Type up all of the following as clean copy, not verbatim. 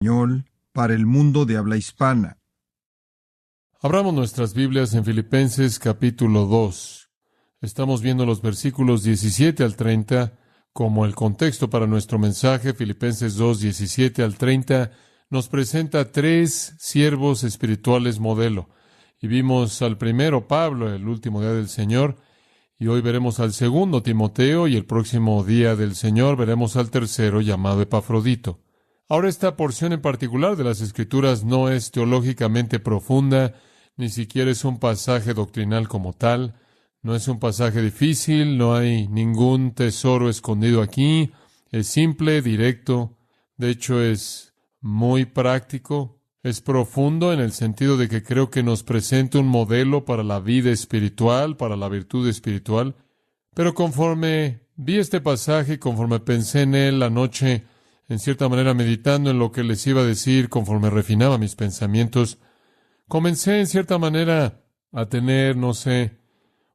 Español para el mundo de habla hispana. Abramos nuestras Biblias en Filipenses capítulo 2. Estamos viendo los versículos 17 al 30 como el contexto para nuestro mensaje. Filipenses 2, 17 al 30 nos presenta tres siervos espirituales modelo. Y vimos al primero, Pablo, el último día del Señor, y hoy veremos al segundo, Timoteo, y el próximo día del Señor veremos al tercero, llamado Epafrodito. Ahora, esta porción en particular de las Escrituras no es teológicamente profunda, ni siquiera es un pasaje doctrinal como tal, no es un pasaje difícil, no hay ningún tesoro escondido aquí, es simple, directo, de hecho es muy práctico, es profundo en el sentido de que creo que nos presenta un modelo para la vida espiritual, para la virtud espiritual, pero conforme vi este pasaje, conforme pensé en él anoche, en cierta manera meditando en lo que les iba a decir, conforme refinaba mis pensamientos, comencé en cierta manera a tener,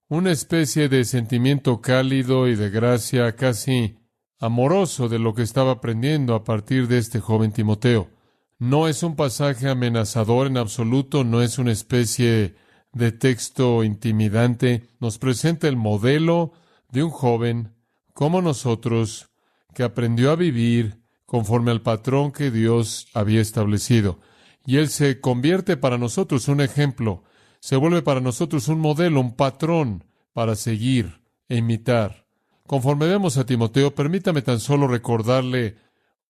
una especie de sentimiento cálido y de gracia casi amoroso de lo que estaba aprendiendo a partir de este joven Timoteo. No es un pasaje amenazador en absoluto, no es una especie de texto intimidante. Nos presenta el modelo de un joven como nosotros que aprendió a vivir conforme al patrón que Dios había establecido. Y Él se convierte para nosotros un ejemplo, se vuelve para nosotros un modelo, un patrón para seguir e imitar. Conforme vemos a Timoteo, permítame tan solo recordarle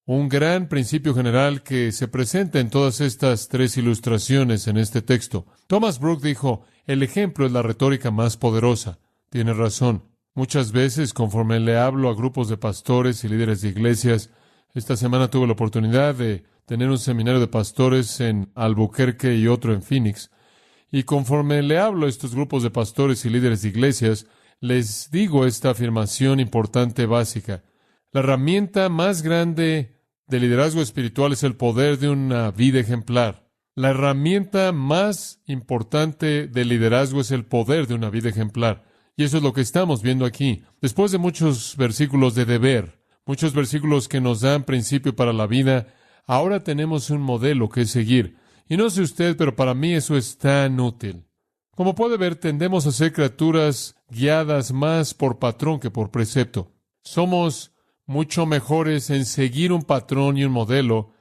un gran principio general que se presenta en todas estas tres ilustraciones en este texto. Thomas Brooks dijo, el ejemplo es la retórica más poderosa. Tiene razón. Muchas veces, conforme le hablo a grupos de pastores y líderes de iglesias, esta semana tuve la oportunidad de tener un seminario de pastores en Albuquerque y otro en Phoenix. Y conforme le hablo a estos grupos de pastores y líderes de iglesias, les digo esta afirmación importante básica. La herramienta más grande de liderazgo espiritual es el poder de una vida ejemplar. La herramienta más importante de liderazgo es el poder de una vida ejemplar. Y eso es lo que estamos viendo aquí. Después de muchos versículos de deber, muchos versículos que nos dan principio para la vida, ahora tenemos un modelo que seguir. Y no sé usted, pero para mí eso es tan útil. Como puede ver, tendemos a ser criaturas guiadas más por patrón que por precepto. Somos mucho mejores en seguir un patrón y un modelo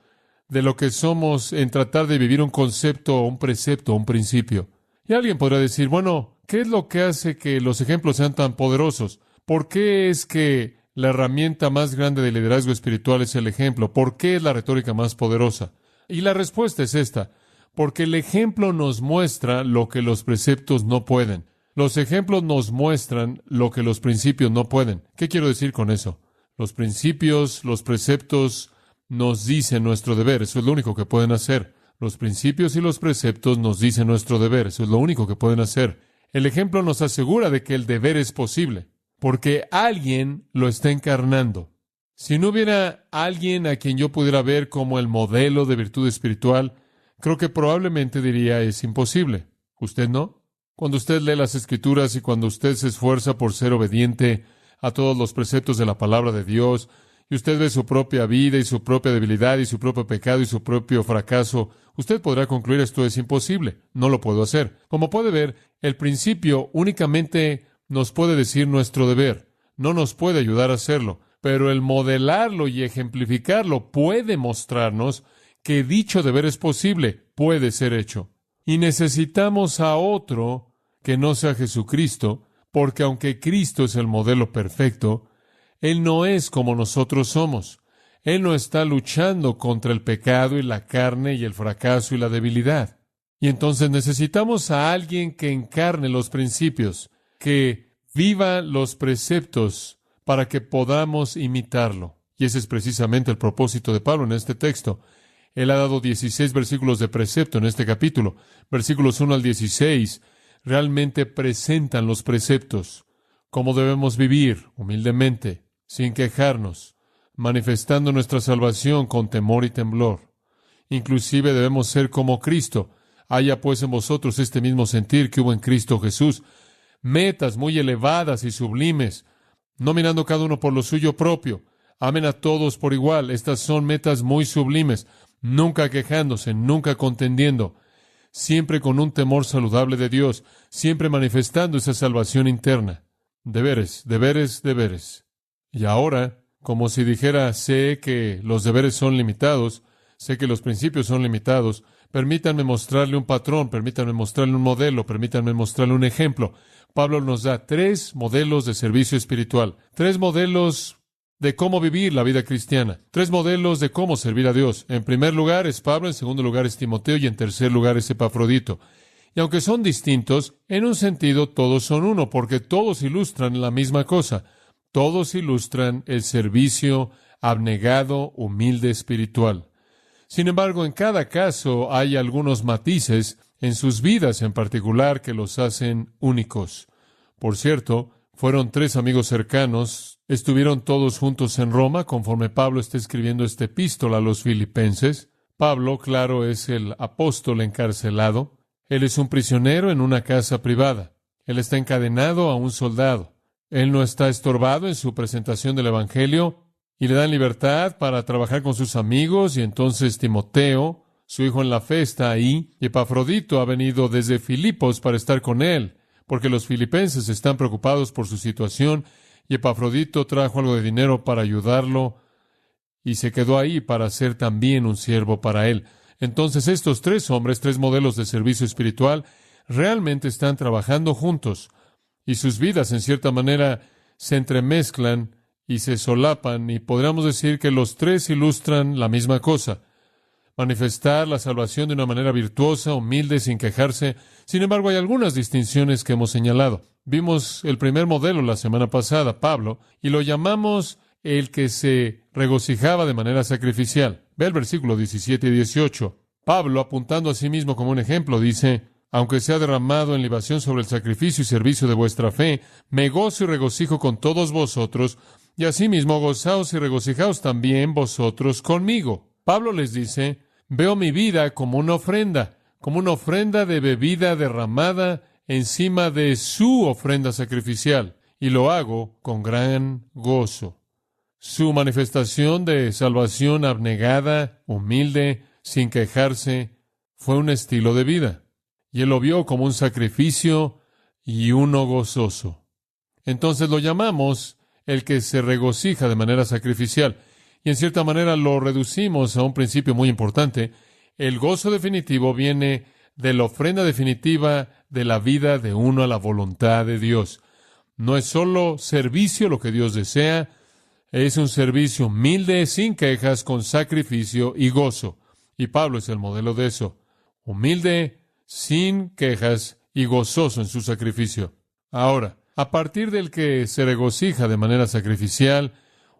de lo que somos en tratar de vivir un concepto, un precepto, un principio. Y alguien podrá decir, bueno, ¿qué es lo que hace que los ejemplos sean tan poderosos? ¿Por qué es que la herramienta más grande de liderazgo espiritual es el ejemplo? ¿Por qué es la retórica más poderosa? Y la respuesta es esta, porque el ejemplo nos muestra lo que los preceptos no pueden. Los ejemplos nos muestran lo que los principios no pueden. ¿Qué quiero decir con eso? Los principios, los preceptos nos dicen nuestro deber, eso es lo único que pueden hacer. Los principios y los preceptos nos dicen nuestro deber, eso es lo único que pueden hacer. El ejemplo nos asegura de que el deber es posible, porque alguien lo está encarnando. Si no hubiera alguien a quien yo pudiera ver como el modelo de virtud espiritual, creo que probablemente diría es imposible. ¿Usted no? Cuando usted lee las Escrituras y cuando usted se esfuerza por ser obediente a todos los preceptos de la palabra de Dios, y usted ve su propia vida y su propia debilidad y su propio pecado y su propio fracaso, usted podrá concluir esto es imposible, no lo puedo hacer. Como puede ver, el principio únicamente nos puede decir nuestro deber, no nos puede ayudar a hacerlo, pero el modelarlo y ejemplificarlo puede mostrarnos que dicho deber es posible, puede ser hecho. Y necesitamos a otro que no sea Jesucristo, porque aunque Cristo es el modelo perfecto, Él no es como nosotros somos. Él no está luchando contra el pecado y la carne y el fracaso y la debilidad. Y entonces necesitamos a alguien que encarne los principios, que viva los preceptos para que podamos imitarlo. Y ese es precisamente el propósito de Pablo en este texto. Él ha dado 16 versículos de precepto en este capítulo. Versículos 1 al 16 realmente presentan los preceptos, cómo debemos vivir humildemente, sin quejarnos, manifestando nuestra salvación con temor y temblor. Inclusive debemos ser como Cristo. Haya pues en vosotros este mismo sentir que hubo en Cristo Jesús. Metas muy elevadas y sublimes, no mirando cada uno por lo suyo propio. Amen a todos por igual. Estas son metas muy sublimes. nunca quejándose, nunca contendiendo, siempre con un temor saludable de Dios, siempre manifestando esa salvación interna. Deberes, deberes, deberes. Y ahora, como si dijera, sé que los deberes son limitados, sé que los principios son limitados, permítanme mostrarle un patrón, permítanme mostrarle un modelo, permítanme mostrarle un ejemplo. Pablo nos da 3 modelos de servicio espiritual, 3 modelos de cómo vivir la vida cristiana, 3 modelos de cómo servir a Dios. En primer lugar es Pablo, en segundo lugar es Timoteo y en tercer lugar es Epafrodito. Y aunque son distintos, en un sentido todos son uno, porque todos ilustran la misma cosa. Todos ilustran el servicio abnegado, humilde, espiritual. Sin embargo, en cada caso hay algunos matices en sus vidas en particular que los hacen únicos. Por cierto, fueron 3 amigos cercanos, estuvieron todos juntos en Roma, conforme Pablo está escribiendo esta epístola a los filipenses. Pablo, claro, es el apóstol encarcelado. Él es un prisionero en una casa privada. Él está encadenado a un soldado. Él no está estorbado en su presentación del Evangelio y le dan libertad para trabajar con sus amigos, y entonces Timoteo, su hijo en la fe, está ahí, y Epafrodito ha venido desde Filipos para estar con él, porque los filipenses están preocupados por su situación, y Epafrodito trajo algo de dinero para ayudarlo, y se quedó ahí para ser también un siervo para él. Entonces estos 3 hombres, 3 modelos de servicio espiritual, realmente están trabajando juntos, y sus vidas en cierta manera se entremezclan y se solapan, y podríamos decir que los 3 ilustran la misma cosa: manifestar la salvación de una manera virtuosa, humilde, sin quejarse. Sin embargo, hay algunas distinciones que hemos señalado. Vimos el primer modelo la semana pasada, Pablo, y lo llamamos el que se regocijaba de manera sacrificial. Ve el versículo 17 y 18. Pablo, apuntando a sí mismo como un ejemplo, dice: aunque sea derramado en libación sobre el sacrificio y servicio de vuestra fe, me gozo y regocijo con todos vosotros, y asimismo gozaos y regocijaos también vosotros conmigo. Pablo les dice: veo mi vida como una ofrenda de bebida derramada encima de su ofrenda sacrificial, y lo hago con gran gozo. Su manifestación de salvación abnegada, humilde, sin quejarse, fue un estilo de vida, y él lo vio como un sacrificio y uno gozoso. Entonces lo llamamos el que se regocija de manera sacrificial. Y en cierta manera lo reducimos a un principio muy importante. El gozo definitivo viene de la ofrenda definitiva de la vida de uno a la voluntad de Dios. No es solo servicio lo que Dios desea, es un servicio humilde, sin quejas, con sacrificio y gozo. Y Pablo es el modelo de eso. Humilde, sin quejas y gozoso en su sacrificio. Ahora, a partir del que se regocija de manera sacrificial,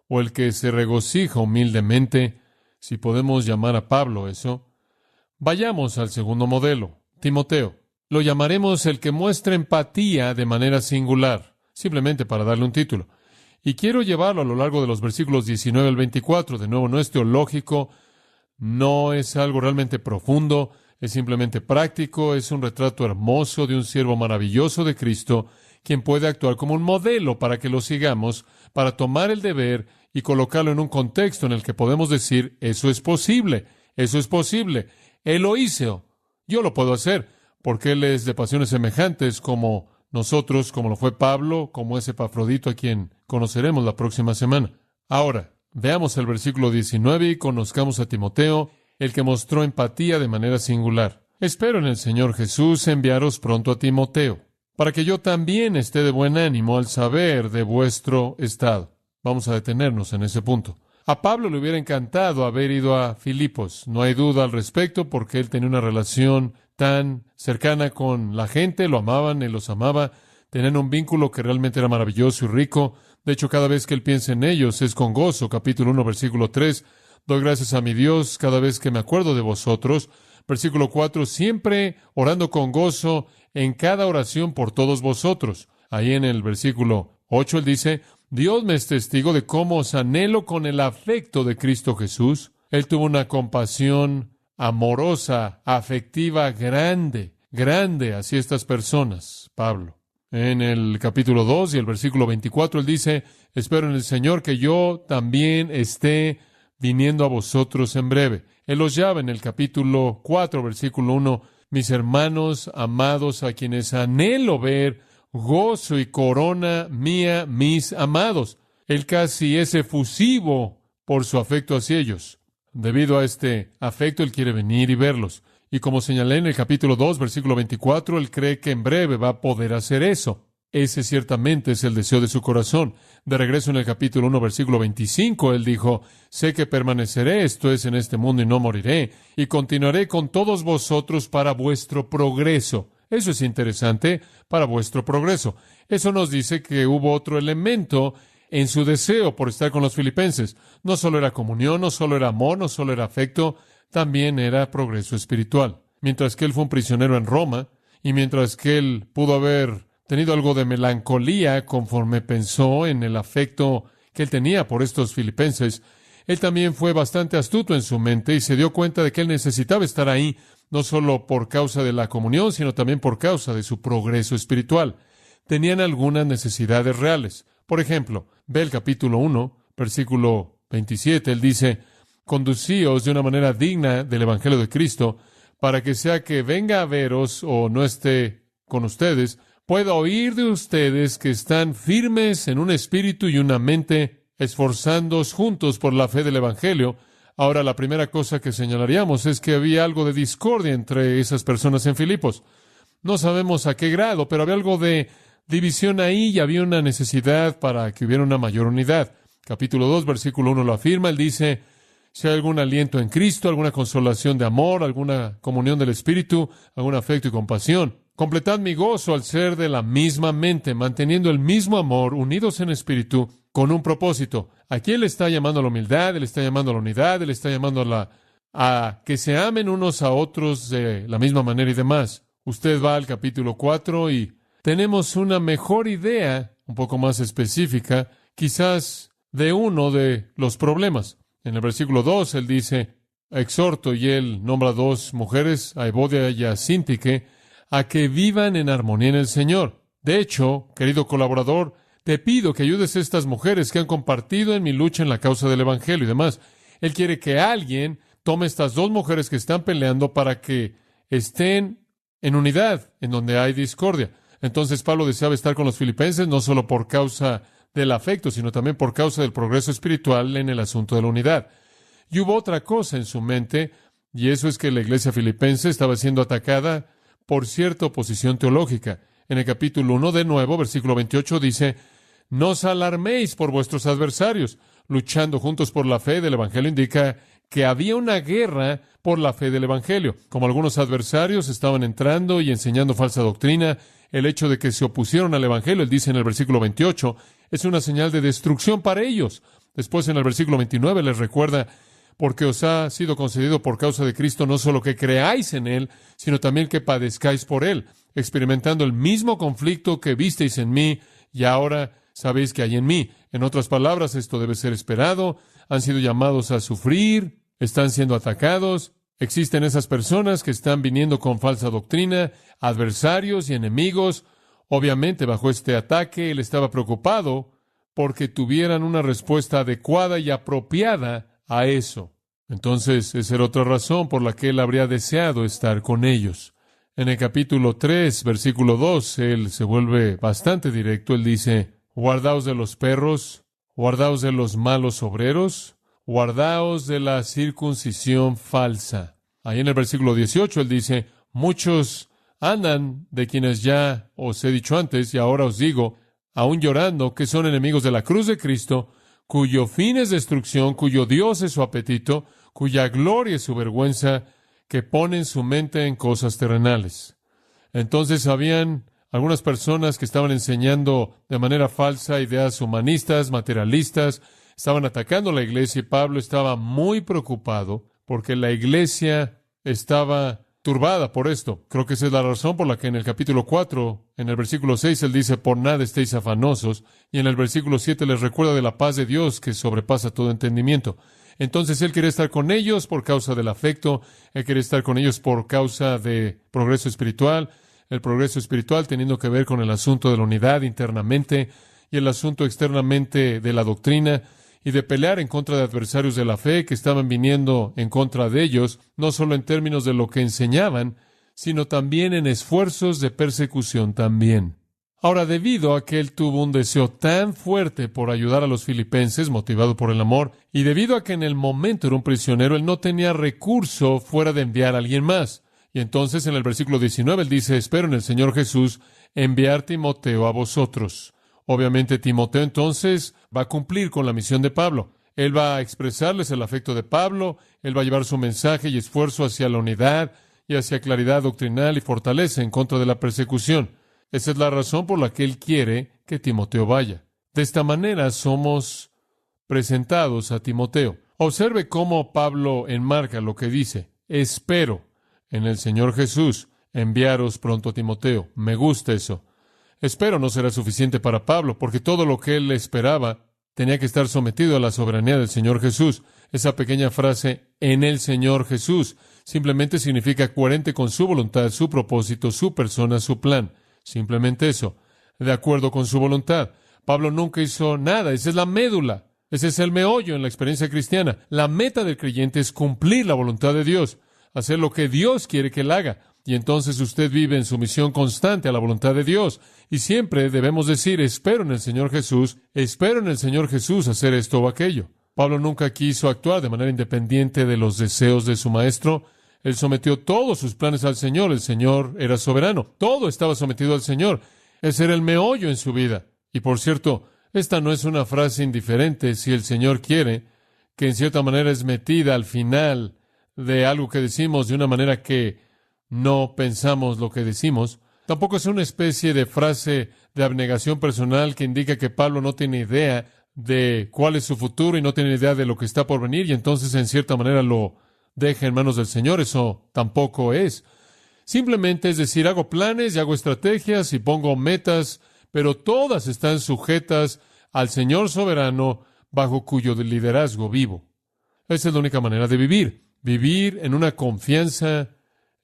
o el que se regocija humildemente, si podemos llamar a Pablo eso, vayamos al segundo modelo, Timoteo. Lo llamaremos el que muestra empatía de manera singular, simplemente para darle un título. Y quiero llevarlo a lo largo de los versículos 19 al 24. De nuevo, no es teológico, no es algo realmente profundo, es simplemente práctico, es un retrato hermoso de un siervo maravilloso de Cristo, quien puede actuar como un modelo para que lo sigamos, para tomar el deber y colocarlo en un contexto en el que podemos decir: eso es posible, Él lo hizo, yo lo puedo hacer, porque Él es de pasiones semejantes como nosotros, como lo fue Pablo, como es Epafrodito, a quien conoceremos la próxima semana. Ahora, veamos el versículo 19 y conozcamos a Timoteo, el que mostró empatía de manera singular. Espero en el Señor Jesús enviaros pronto a Timoteo, para que yo también esté de buen ánimo al saber de vuestro estado. Vamos a detenernos en ese punto. A Pablo le hubiera encantado haber ido a Filipos. No hay duda al respecto, porque él tenía una relación tan cercana con la gente, lo amaban, él los amaba, tenían un vínculo que realmente era maravilloso y rico. De hecho, cada vez que él piensa en ellos es con gozo. Capítulo 1, versículo 3, doy gracias a mi Dios cada vez que me acuerdo de vosotros. Versículo 4, siempre orando con gozo en cada oración por todos vosotros. Ahí en el versículo 8 él dice: Dios me es testigo de cómo os anhelo con el afecto de Cristo Jesús. Él tuvo una compasión amorosa, afectiva, grande hacia estas personas, Pablo. En el capítulo 2 y el versículo 24 él dice: espero en el Señor que yo también esté viniendo a vosotros en breve. Él los llama en el capítulo 4, versículo 1, mis hermanos amados, a quienes anhelo ver, gozo y corona mía, mis amados. Él casi es efusivo por su afecto hacia ellos. Debido a este afecto, Él quiere venir y verlos. Y como señalé en el capítulo 2, versículo 24, Él cree que en breve va a poder hacer eso. Ese ciertamente es el deseo de su corazón. De regreso en el capítulo 1, versículo 25, Él dijo, sé que permaneceré, esto es, en este mundo y no moriré, y continuaré con todos vosotros para vuestro progreso. Eso es interesante, para vuestro progreso. Eso nos dice que hubo otro elemento en su deseo por estar con los filipenses. No solo era comunión, no solo era amor, no solo era afecto, también era progreso espiritual. Mientras que él fue un prisionero en Roma, y mientras que él pudo haber tenido algo de melancolía conforme pensó en el afecto que él tenía por estos filipenses, él también fue bastante astuto en su mente y se dio cuenta de que él necesitaba estar ahí, no solo por causa de la comunión, sino también por causa de su progreso espiritual. Tenían algunas necesidades reales. Por ejemplo, ve el capítulo 1, versículo 27, él dice, conducíos de una manera digna del Evangelio de Cristo, para que sea que venga a veros o no esté con ustedes, pueda oír de ustedes que están firmes en un espíritu y una mente, esforzándoos juntos por la fe del Evangelio. Ahora, la primera cosa que señalaríamos es que había algo de discordia entre esas personas en Filipos. No sabemos a qué grado, pero había algo de división ahí y había una necesidad para que hubiera una mayor unidad. Capítulo 2, versículo 1 lo afirma. Él dice, si hay algún aliento en Cristo, alguna consolación de amor, alguna comunión del Espíritu, algún afecto y compasión. Completad mi gozo al ser de la misma mente, manteniendo el mismo amor, unidos en espíritu, con un propósito. Aquí Él está llamando a la humildad, Él está llamando a la unidad, Él está llamando a que se amen unos a otros de la misma manera y demás. Usted va al capítulo 4 y tenemos una mejor idea, un poco más específica, quizás de uno de los problemas. En el versículo 2, Él dice, exhorto, y Él nombra dos mujeres, a Evodia y a Síntique, a que vivan en armonía en el Señor. De hecho, querido colaborador, te pido que ayudes a estas mujeres que han compartido en mi lucha en la causa del Evangelio y demás. Él quiere que alguien tome estas dos mujeres que están peleando para que estén en unidad, en donde hay discordia. Entonces Pablo deseaba estar con los filipenses no solo por causa del afecto, sino también por causa del progreso espiritual en el asunto de la unidad. Y hubo otra cosa en su mente, y eso es que la iglesia filipense estaba siendo atacada por cierta oposición teológica. En el capítulo 1, de nuevo, versículo 28, dice, no os alarméis por vuestros adversarios. Luchando juntos por la fe del Evangelio indica que había una guerra por la fe del Evangelio. Como algunos adversarios estaban entrando y enseñando falsa doctrina, el hecho de que se opusieron al Evangelio, él dice en el versículo 28, es una señal de destrucción para ellos. Después, en el versículo 29, les recuerda, porque os ha sido concedido por causa de Cristo no solo que creáis en Él, sino también que padezcáis por Él, experimentando el mismo conflicto que visteis en mí y ahora sabéis que hay en mí. En otras palabras, esto debe ser esperado. Han sido llamados a sufrir, están siendo atacados. Existen esas personas que están viniendo con falsa doctrina, adversarios y enemigos. Obviamente, bajo este ataque, él estaba preocupado porque tuvieran una respuesta adecuada y apropiada a eso. Entonces, esa era otra razón por la que él habría deseado estar con ellos. En el capítulo 3, versículo 2, él se vuelve bastante directo. Él dice, guardaos de los perros, guardaos de los malos obreros, guardaos de la circuncisión falsa. Ahí en el versículo 18, él dice, muchos andan de quienes ya os he dicho antes, y ahora os digo, aún llorando, que son enemigos de la cruz de Cristo, cuyo fin es destrucción, cuyo Dios es su apetito, cuya gloria es su vergüenza, que ponen su mente en cosas terrenales. Entonces habían algunas personas que estaban enseñando de manera falsa ideas humanistas, materialistas, estaban atacando a la iglesia y Pablo estaba muy preocupado porque la iglesia estaba turbada por esto. Creo que esa es la razón por la que en el capítulo 4, en el versículo 6, él dice, por nada estéis afanosos, y en el versículo 7 les recuerda de la paz de Dios que sobrepasa todo entendimiento. Entonces él quería estar con ellos por causa del afecto, él quería estar con ellos por causa de progreso espiritual, el progreso espiritual teniendo que ver con el asunto de la unidad internamente y el asunto externamente de la doctrina, y de pelear en contra de adversarios de la fe que estaban viniendo en contra de ellos, no solo en términos de lo que enseñaban, sino también en esfuerzos de persecución también. Ahora, debido a que él tuvo un deseo tan fuerte por ayudar a los filipenses, motivado por el amor, y debido a que en el momento era un prisionero, él no tenía recurso fuera de enviar a alguien más. Y entonces en el versículo 19 él dice, espero en el Señor Jesús enviar Timoteo a vosotros. Obviamente Timoteo entonces va a cumplir con la misión de Pablo. Él va a expresarles el afecto de Pablo, él va a llevar su mensaje y esfuerzo hacia la unidad y hacia claridad doctrinal y fortaleza en contra de la persecución. Esa es la razón por la que él quiere que Timoteo vaya. De esta manera somos presentados a Timoteo. Observe cómo Pablo enmarca lo que dice. Espero en el Señor Jesús enviaros pronto a Timoteo. Me gusta eso. Espero no será suficiente para Pablo, porque todo lo que él esperaba tenía que estar sometido a la soberanía del Señor Jesús. Esa pequeña frase, en el Señor Jesús, simplemente significa coherente con su voluntad, su propósito, su persona, su plan. Simplemente eso, de acuerdo con su voluntad. Pablo nunca hizo nada, esa es la médula, ese es el meollo en la experiencia cristiana. La meta del creyente es cumplir la voluntad de Dios, hacer lo que Dios quiere que él haga. Y entonces usted vive en sumisión constante a la voluntad de Dios. Y siempre debemos decir, espero en el Señor Jesús hacer esto o aquello. Pablo nunca quiso actuar de manera independiente de los deseos de su maestro. Él sometió todos sus planes al Señor. El Señor era soberano. Todo estaba sometido al Señor. Ese era el meollo en su vida. Y por cierto, esta no es una frase indiferente si el Señor quiere, que en cierta manera es metida al final de algo que decimos de una manera que no pensamos lo que decimos. Tampoco es una especie de frase de abnegación personal que indica que Pablo no tiene idea de cuál es su futuro y no tiene idea de lo que está por venir y entonces en cierta manera lo deja en manos del Señor. Eso tampoco es. Simplemente es decir, hago planes y hago estrategias y pongo metas, pero todas están sujetas al Señor soberano bajo cuyo liderazgo vivo. Esa es la única manera de vivir. Vivir en una confianza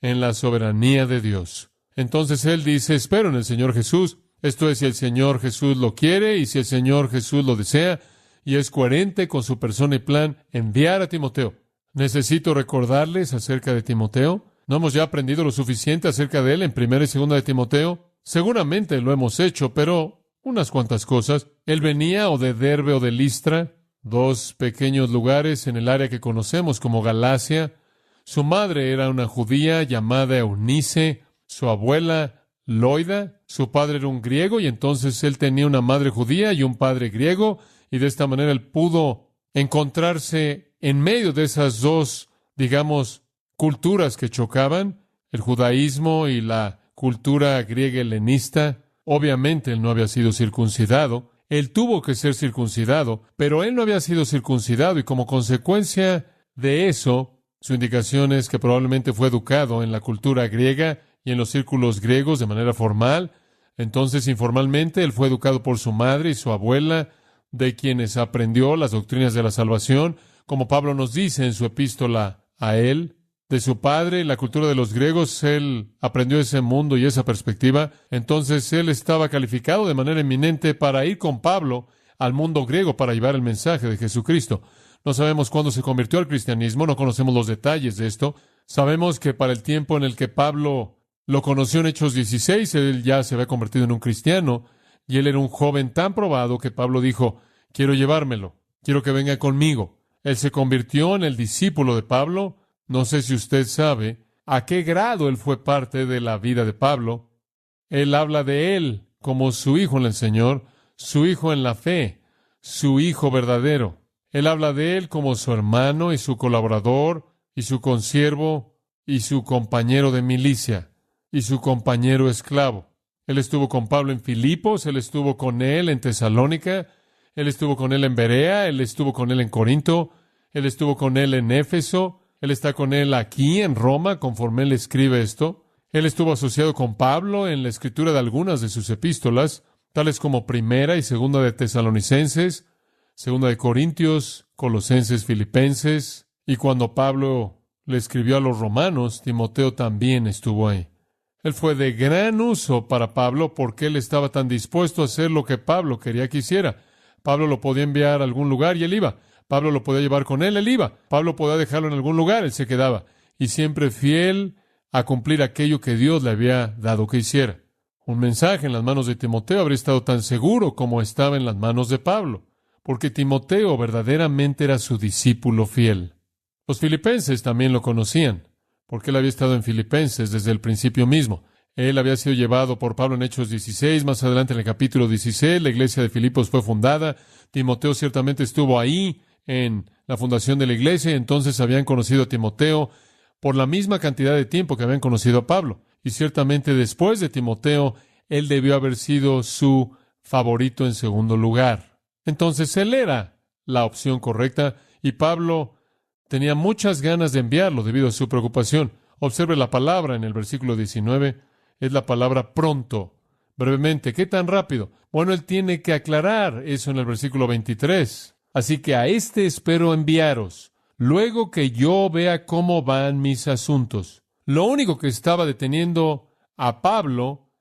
en la soberanía de Dios. Entonces él dice, espero en el Señor Jesús. Esto es si el Señor Jesús lo quiere y si el Señor Jesús lo desea y es coherente con su persona y plan, enviar a Timoteo. Necesito recordarles acerca de Timoteo. ¿No hemos ya aprendido lo suficiente acerca de él en 1 y 2 de Timoteo? Seguramente lo hemos hecho, pero unas cuantas cosas. Él venía o de Derbe o de Listra, dos pequeños lugares en el área que conocemos como Galacia. Su madre era una judía llamada Eunice, su abuela Loida, su padre era un griego y entonces él tenía una madre judía y un padre griego y de esta manera él pudo encontrarse en medio de esas dos, digamos, culturas que chocaban, el judaísmo y la cultura griega helenista. Obviamente él no había sido circuncidado, él tuvo que ser circuncidado, pero él no había sido circuncidado y como consecuencia de eso, su indicación es que probablemente fue educado en la cultura griega y en los círculos griegos de manera formal. Entonces, informalmente, él fue educado por su madre y su abuela, de quienes aprendió las doctrinas de la salvación, como Pablo nos dice en su epístola a él. De su padre, la cultura de los griegos, él aprendió ese mundo y esa perspectiva. Entonces, él estaba calificado de manera eminente para ir con Pablo al mundo griego para llevar el mensaje de Jesucristo. No sabemos cuándo se convirtió al cristianismo, no conocemos los detalles de esto. Sabemos que para el tiempo en el que Pablo lo conoció en Hechos 16, él ya se había convertido en un cristiano, y él era un joven tan probado que Pablo dijo, quiero llevármelo, quiero que venga conmigo. Él se convirtió en el discípulo de Pablo. No sé si usted sabe a qué grado él fue parte de la vida de Pablo. Él habla de él como su hijo en el Señor, su hijo en la fe, su hijo verdadero. Él habla de él como su hermano y su colaborador y su consiervo y su compañero de milicia y su compañero esclavo. Él estuvo con Pablo en Filipos, él estuvo con él en Tesalónica, él estuvo con él en Berea, él estuvo con él en Corinto, él estuvo con él en Éfeso, él está con él aquí en Roma, conforme él escribe esto. Él estuvo asociado con Pablo en la escritura de algunas de sus epístolas, tales como Primera y Segunda de Tesalonicenses, Segunda de Corintios, Colosenses, Filipenses, y cuando Pablo le escribió a los romanos, Timoteo también estuvo ahí. Él fue de gran uso para Pablo porque él estaba tan dispuesto a hacer lo que Pablo quería que hiciera. Pablo lo podía enviar a algún lugar y él iba. Pablo lo podía llevar con él, él iba. Pablo podía dejarlo en algún lugar, él se quedaba. Y siempre fiel a cumplir aquello que Dios le había dado que hiciera. Un mensaje en las manos de Timoteo habría estado tan seguro como estaba en las manos de Pablo, porque Timoteo verdaderamente era su discípulo fiel. Los filipenses también lo conocían, porque él había estado en Filipenses desde el principio mismo. Él había sido llevado por Pablo en Hechos 16, más adelante en el capítulo 16, la iglesia de Filipos fue fundada. Timoteo ciertamente estuvo ahí en la fundación de la iglesia, y entonces habían conocido a Timoteo por la misma cantidad de tiempo que habían conocido a Pablo. Y ciertamente después de Timoteo, él debió haber sido su favorito en segundo lugar. Entonces él era la opción correcta y Pablo tenía muchas ganas de enviarlo debido a su preocupación. Observe la palabra en el versículo 19, es la palabra pronto. Brevemente, ¿qué tan rápido? Bueno, él tiene que aclarar eso en el versículo 23. Así que a este espero enviaros, luego que yo vea cómo van mis asuntos. Lo único que estaba deteniendo a Pablo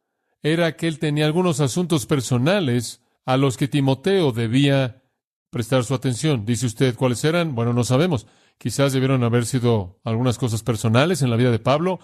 era que él tenía algunos asuntos personales a los que Timoteo debía prestar su atención. ¿Dice usted cuáles eran? Bueno, no sabemos. Quizás debieron haber sido algunas cosas personales en la vida de Pablo.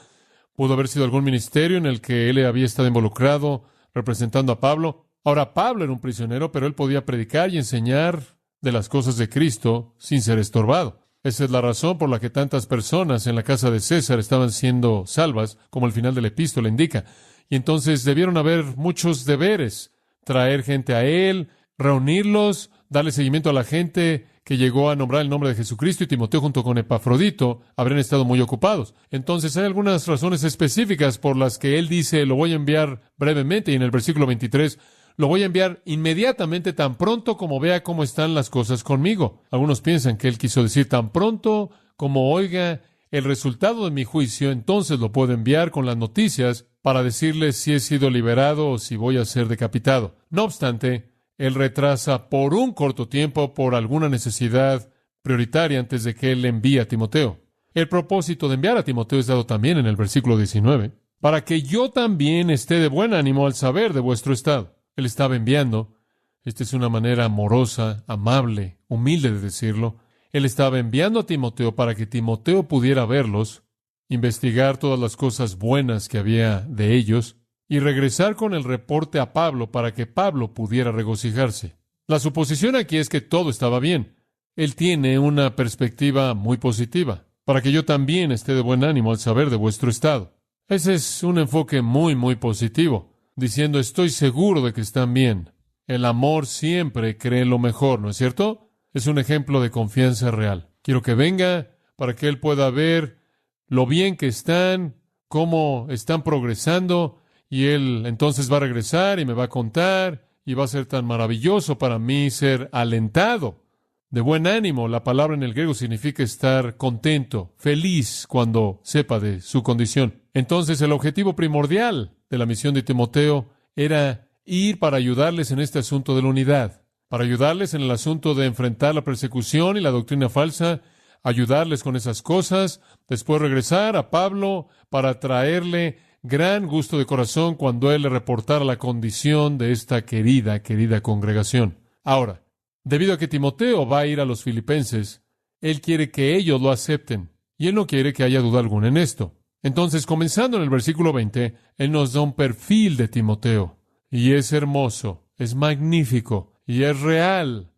Pudo haber sido algún ministerio en el que él había estado involucrado representando a Pablo. Ahora, Pablo era un prisionero, pero él podía predicar y enseñar de las cosas de Cristo sin ser estorbado. Esa es la razón por la que tantas personas en la casa de César estaban siendo salvas, como el final de la epístola indica. Y entonces debieron haber muchos deberes: traer gente a él, reunirlos, darle seguimiento a la gente que llegó a nombrar el nombre de Jesucristo, y Timoteo junto con Epafrodito habrían estado muy ocupados. Entonces hay algunas razones específicas por las que él dice, lo voy a enviar brevemente, y en el versículo 23, lo voy a enviar inmediatamente, tan pronto como vea cómo están las cosas conmigo. Algunos piensan que él quiso decir tan pronto como oiga el resultado de mi juicio, entonces lo puedo enviar con las noticias para decirles si he sido liberado o si voy a ser decapitado. No obstante, él retrasa por un corto tiempo por alguna necesidad prioritaria antes de que él envíe a Timoteo. El propósito de enviar a Timoteo es dado también en el versículo 19, para que yo también esté de buen ánimo al saber de vuestro estado. Él estaba enviando, esta es una manera amorosa, amable, humilde de decirlo, él estaba enviando a Timoteo para que Timoteo pudiera verlos, investigar todas las cosas buenas que había de ellos, y regresar con el reporte a Pablo para que Pablo pudiera regocijarse. La suposición aquí es que todo estaba bien. Él tiene una perspectiva muy positiva, para que yo también esté de buen ánimo al saber de vuestro estado. Ese es un enfoque muy positivo, diciendo estoy seguro de que están bien. El amor siempre cree lo mejor, ¿no es cierto? Es un ejemplo de confianza real. Quiero que venga para que él pueda ver lo bien que están, cómo están progresando, y él entonces va a regresar y me va a contar, y va a ser tan maravilloso para mí ser alentado, de buen ánimo. La palabra en el griego significa estar contento, feliz cuando sepa de su condición. Entonces el objetivo primordial de la misión de Timoteo era ir para ayudarles en este asunto de la unidad, para ayudarles en el asunto de enfrentar la persecución y la doctrina falsa, ayudarles con esas cosas, después regresar a Pablo para traerle gran gusto de corazón cuando él le reportara la condición de esta querida congregación. Ahora, debido a que Timoteo va a ir a los filipenses, él quiere que ellos lo acepten, y él no quiere que haya duda alguna en esto. Entonces, comenzando en el versículo 20, él nos da un perfil de Timoteo, y es hermoso, es magnífico, y es real,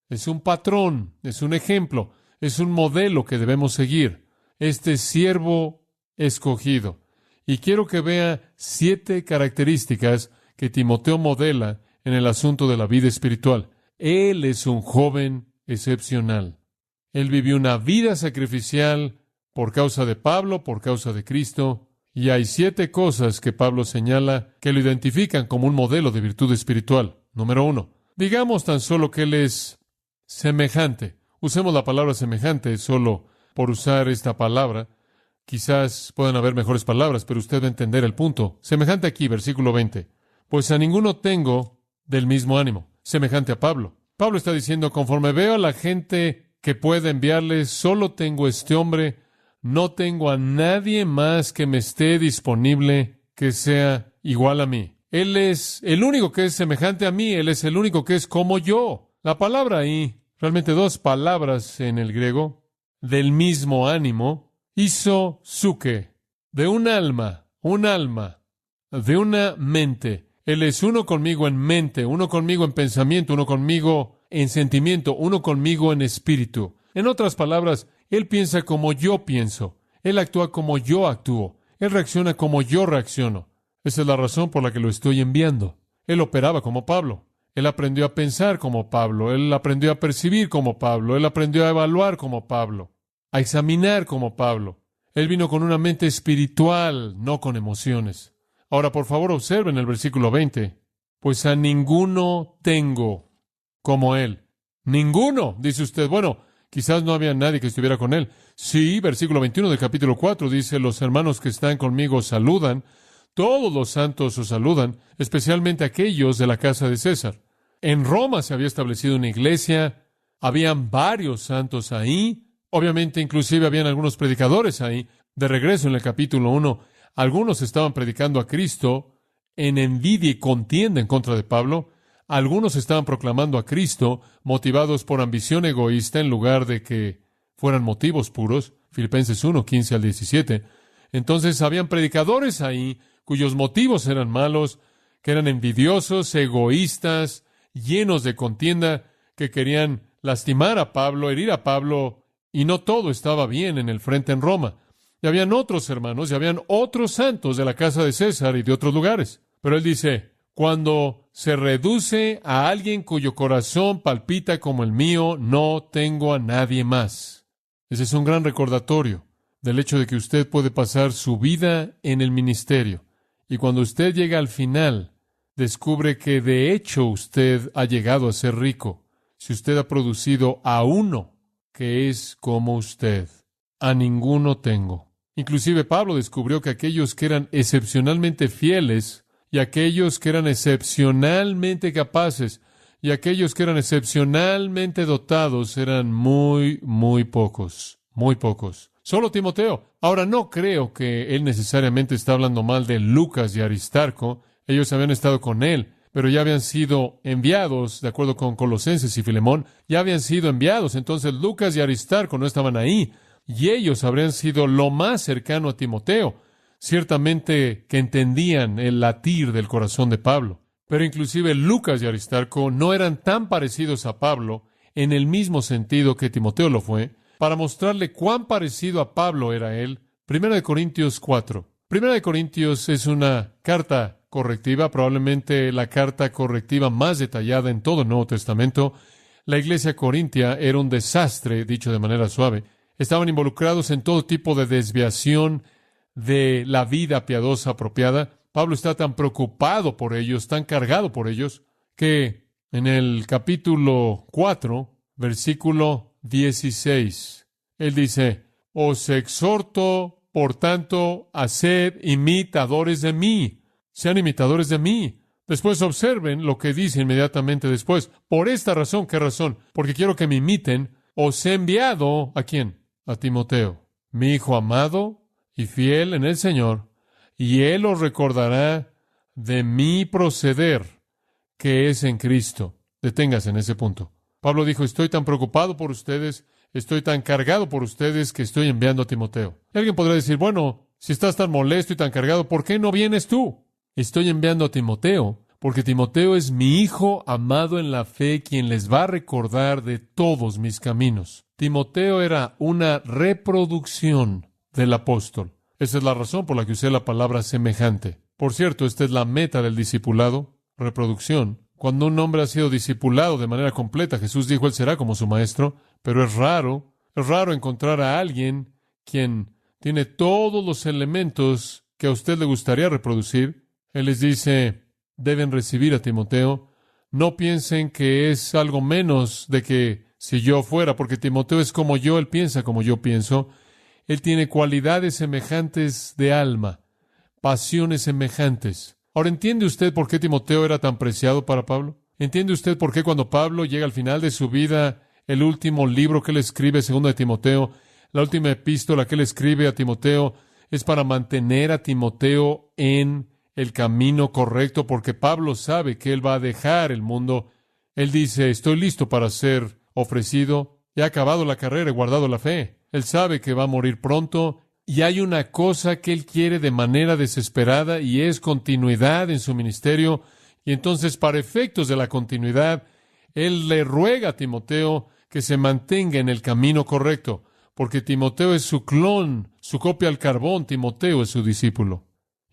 es un patrón, es un ejemplo, es un modelo que debemos seguir. Este siervo escogido. Y quiero que vea 7 características que Timoteo modela en el asunto de la vida espiritual. Él es un joven excepcional. Él vivió una vida sacrificial por causa de Pablo, por causa de Cristo. Y hay 7 cosas que Pablo señala que lo identifican como un modelo de virtud espiritual. Número 1. Digamos tan solo que él es semejante. Usemos la palabra semejante solo por usar esta palabra. Quizás puedan haber mejores palabras, pero usted va a entender el punto. Semejante aquí, versículo 20. Pues a ninguno tengo del mismo ánimo. Semejante a Pablo. Pablo está diciendo, conforme veo a la gente que puede enviarles, solo tengo este hombre, no tengo a nadie más que me esté disponible que sea igual a mí. Él es el único que es semejante a mí, él es el único que es como yo. La palabra ahí, realmente dos palabras en el griego, del mismo ánimo, isosuke, de un alma, de una mente. Él es uno conmigo en mente, uno conmigo en pensamiento, uno conmigo en sentimiento, uno conmigo en espíritu. En otras palabras, Él piensa como yo pienso. Él actúa como yo actúo. Él reacciona como yo reacciono. Esa es la razón por la que lo estoy enviando. Él operaba como Pablo. Él aprendió a pensar como Pablo. Él aprendió a percibir como Pablo. Él aprendió a evaluar como Pablo. A examinar como Pablo. Él vino con una mente espiritual, no con emociones. Ahora, por favor, observen el versículo 20. Pues a ninguno tengo como Él. Ninguno, dice usted. Bueno, quizás no había nadie que estuviera con Él. Sí, versículo 21 del capítulo 4 dice, los hermanos que están conmigo saludan. Todos los santos os saludan, especialmente aquellos de la casa de César. En Roma se había establecido una iglesia, habían varios santos ahí, obviamente inclusive habían algunos predicadores ahí. De regreso en el capítulo 1, algunos estaban predicando a Cristo en envidia y contienda en contra de Pablo. Algunos estaban proclamando a Cristo motivados por ambición egoísta en lugar de que fueran motivos puros. Filipenses 1, 15 al 17. Entonces habían predicadores ahí cuyos motivos eran malos, que eran envidiosos, egoístas, llenos de contienda, que querían lastimar a Pablo, herir a Pablo, y no todo estaba bien en el frente en Roma. Y habían otros hermanos, y habían otros santos de la casa de César y de otros lugares. Pero él dice, cuando se reduce a alguien cuyo corazón palpita como el mío, no tengo a nadie más. Ese es un gran recordatorio del hecho de que usted puede pasar su vida en el ministerio. Y cuando usted llega al final, descubre que de hecho usted ha llegado a ser rico. Si usted ha producido a uno que es como usted, a ninguno tengo. Inclusive Pablo descubrió que aquellos que eran excepcionalmente fieles y aquellos que eran excepcionalmente capaces y aquellos que eran excepcionalmente dotados eran muy pocos, muy pocos. Solo Timoteo. Ahora, no creo que él necesariamente está hablando mal de Lucas y Aristarco. Ellos habían estado con él, pero ya habían sido enviados, de acuerdo con Colosenses y Filemón, ya habían sido enviados. Entonces Lucas y Aristarco no estaban ahí, y ellos habrían sido lo más cercano a Timoteo. Ciertamente que entendían el latir del corazón de Pablo. Pero inclusive Lucas y Aristarco no eran tan parecidos a Pablo en el mismo sentido que Timoteo lo fue. Para mostrarle cuán parecido a Pablo era él, 1 Corintios 4. 1 Corintios es una carta correctiva, probablemente la carta correctiva más detallada en todo el Nuevo Testamento. La iglesia corintia era un desastre, dicho de manera suave. Estaban involucrados en todo tipo de desviación de la vida piadosa apropiada. Pablo está tan preocupado por ellos, tan cargado por ellos, que en el capítulo 4, versículo 16, él dice, os exhorto, por tanto, a ser imitadores de mí. Sean imitadores de mí. Después observen lo que dice inmediatamente después. Por esta razón, ¿qué razón? Porque quiero que me imiten. Os he enviado, ¿a quién? A Timoteo, mi hijo amado y fiel en el Señor, y él os recordará de mi proceder, que es en Cristo. Deténgase en ese punto. Pablo dijo, estoy tan preocupado por ustedes, estoy tan cargado por ustedes que estoy enviando a Timoteo. Y alguien podrá decir, bueno, si estás tan molesto y tan cargado, ¿por qué no vienes tú? Estoy enviando a Timoteo porque Timoteo es mi hijo amado en la fe, quien les va a recordar de todos mis caminos. Timoteo era una reproducción del apóstol. Esa es la razón por la que usé la palabra semejante. Por cierto, esta es la meta del discipulado, reproducción. Cuando un hombre ha sido discipulado de manera completa, Jesús dijo, él será como su maestro, pero es raro encontrar a alguien quien tiene todos los elementos que a usted le gustaría reproducir. Él les dice, deben recibir a Timoteo. No piensen que es algo menos de que si yo fuera, porque Timoteo es como yo, él piensa como yo pienso. Él tiene cualidades semejantes de alma, pasiones semejantes. Ahora, ¿entiende usted por qué Timoteo era tan preciado para Pablo? ¿Entiende usted por qué cuando Pablo llega al final de su vida, el último libro que él escribe, 2 de Timoteo, la última epístola que él escribe a Timoteo, es para mantener a Timoteo en el camino correcto, porque Pablo sabe que él va a dejar el mundo Él dice, estoy listo para ser ofrecido, he acabado la carrera, he guardado la fe. Él sabe que va a morir pronto y hay una cosa que él quiere de manera desesperada y es continuidad en su ministerio. Y entonces, para efectos de la continuidad, él le ruega a Timoteo que se mantenga en el camino correcto, porque Timoteo es su clon, su copia al carbón. Timoteo es su discípulo.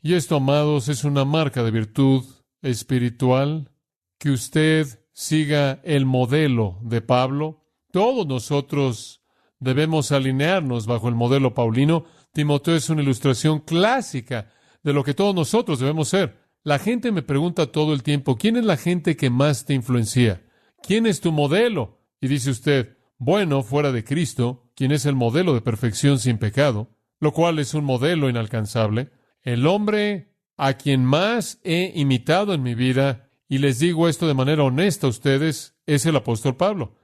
Y esto, amados, es una marca de virtud espiritual, que usted siga el modelo de Pablo. Todos nosotros debemos alinearnos bajo el modelo paulino. Timoteo es una ilustración clásica de lo que todos nosotros debemos ser. La gente me pregunta todo el tiempo, ¿quién es la gente que más te influencia? ¿Quién es tu modelo? Y dice usted, bueno, fuera de Cristo, ¿quién es el modelo de perfección sin pecado? Lo cual es un modelo inalcanzable. El hombre a quien más he imitado en mi vida, y les digo esto de manera honesta a ustedes, es el apóstol Pablo.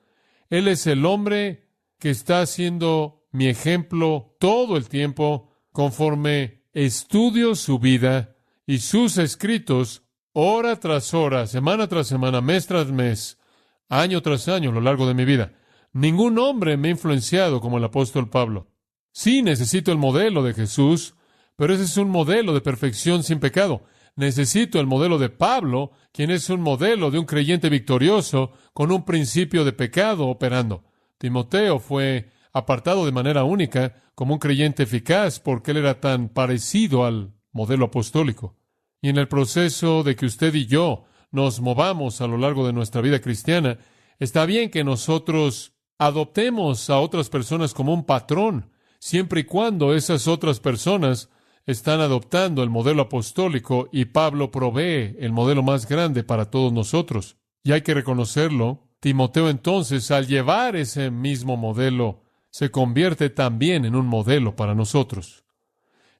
Él es el hombre que está siendo mi ejemplo todo el tiempo, conforme estudio su vida y sus escritos, hora tras hora, semana tras semana, mes tras mes, año tras año, a lo largo de mi vida. Ningún hombre me ha influenciado como el apóstol Pablo. Sí, necesito el modelo de Jesús, pero ese es un modelo de perfección sin pecado. Necesito el modelo de Pablo, quien es un modelo de un creyente victorioso con un principio de pecado operando. Timoteo fue apartado de manera única como un creyente eficaz porque él era tan parecido al modelo apostólico. Y en el proceso de que usted y yo nos movamos a lo largo de nuestra vida cristiana, está bien que nosotros adoptemos a otras personas como un patrón, siempre y cuando esas otras personas están adoptando el modelo apostólico y Pablo provee el modelo más grande para todos nosotros. Y hay que reconocerlo. Timoteo entonces, al llevar ese mismo modelo, se convierte también en un modelo para nosotros.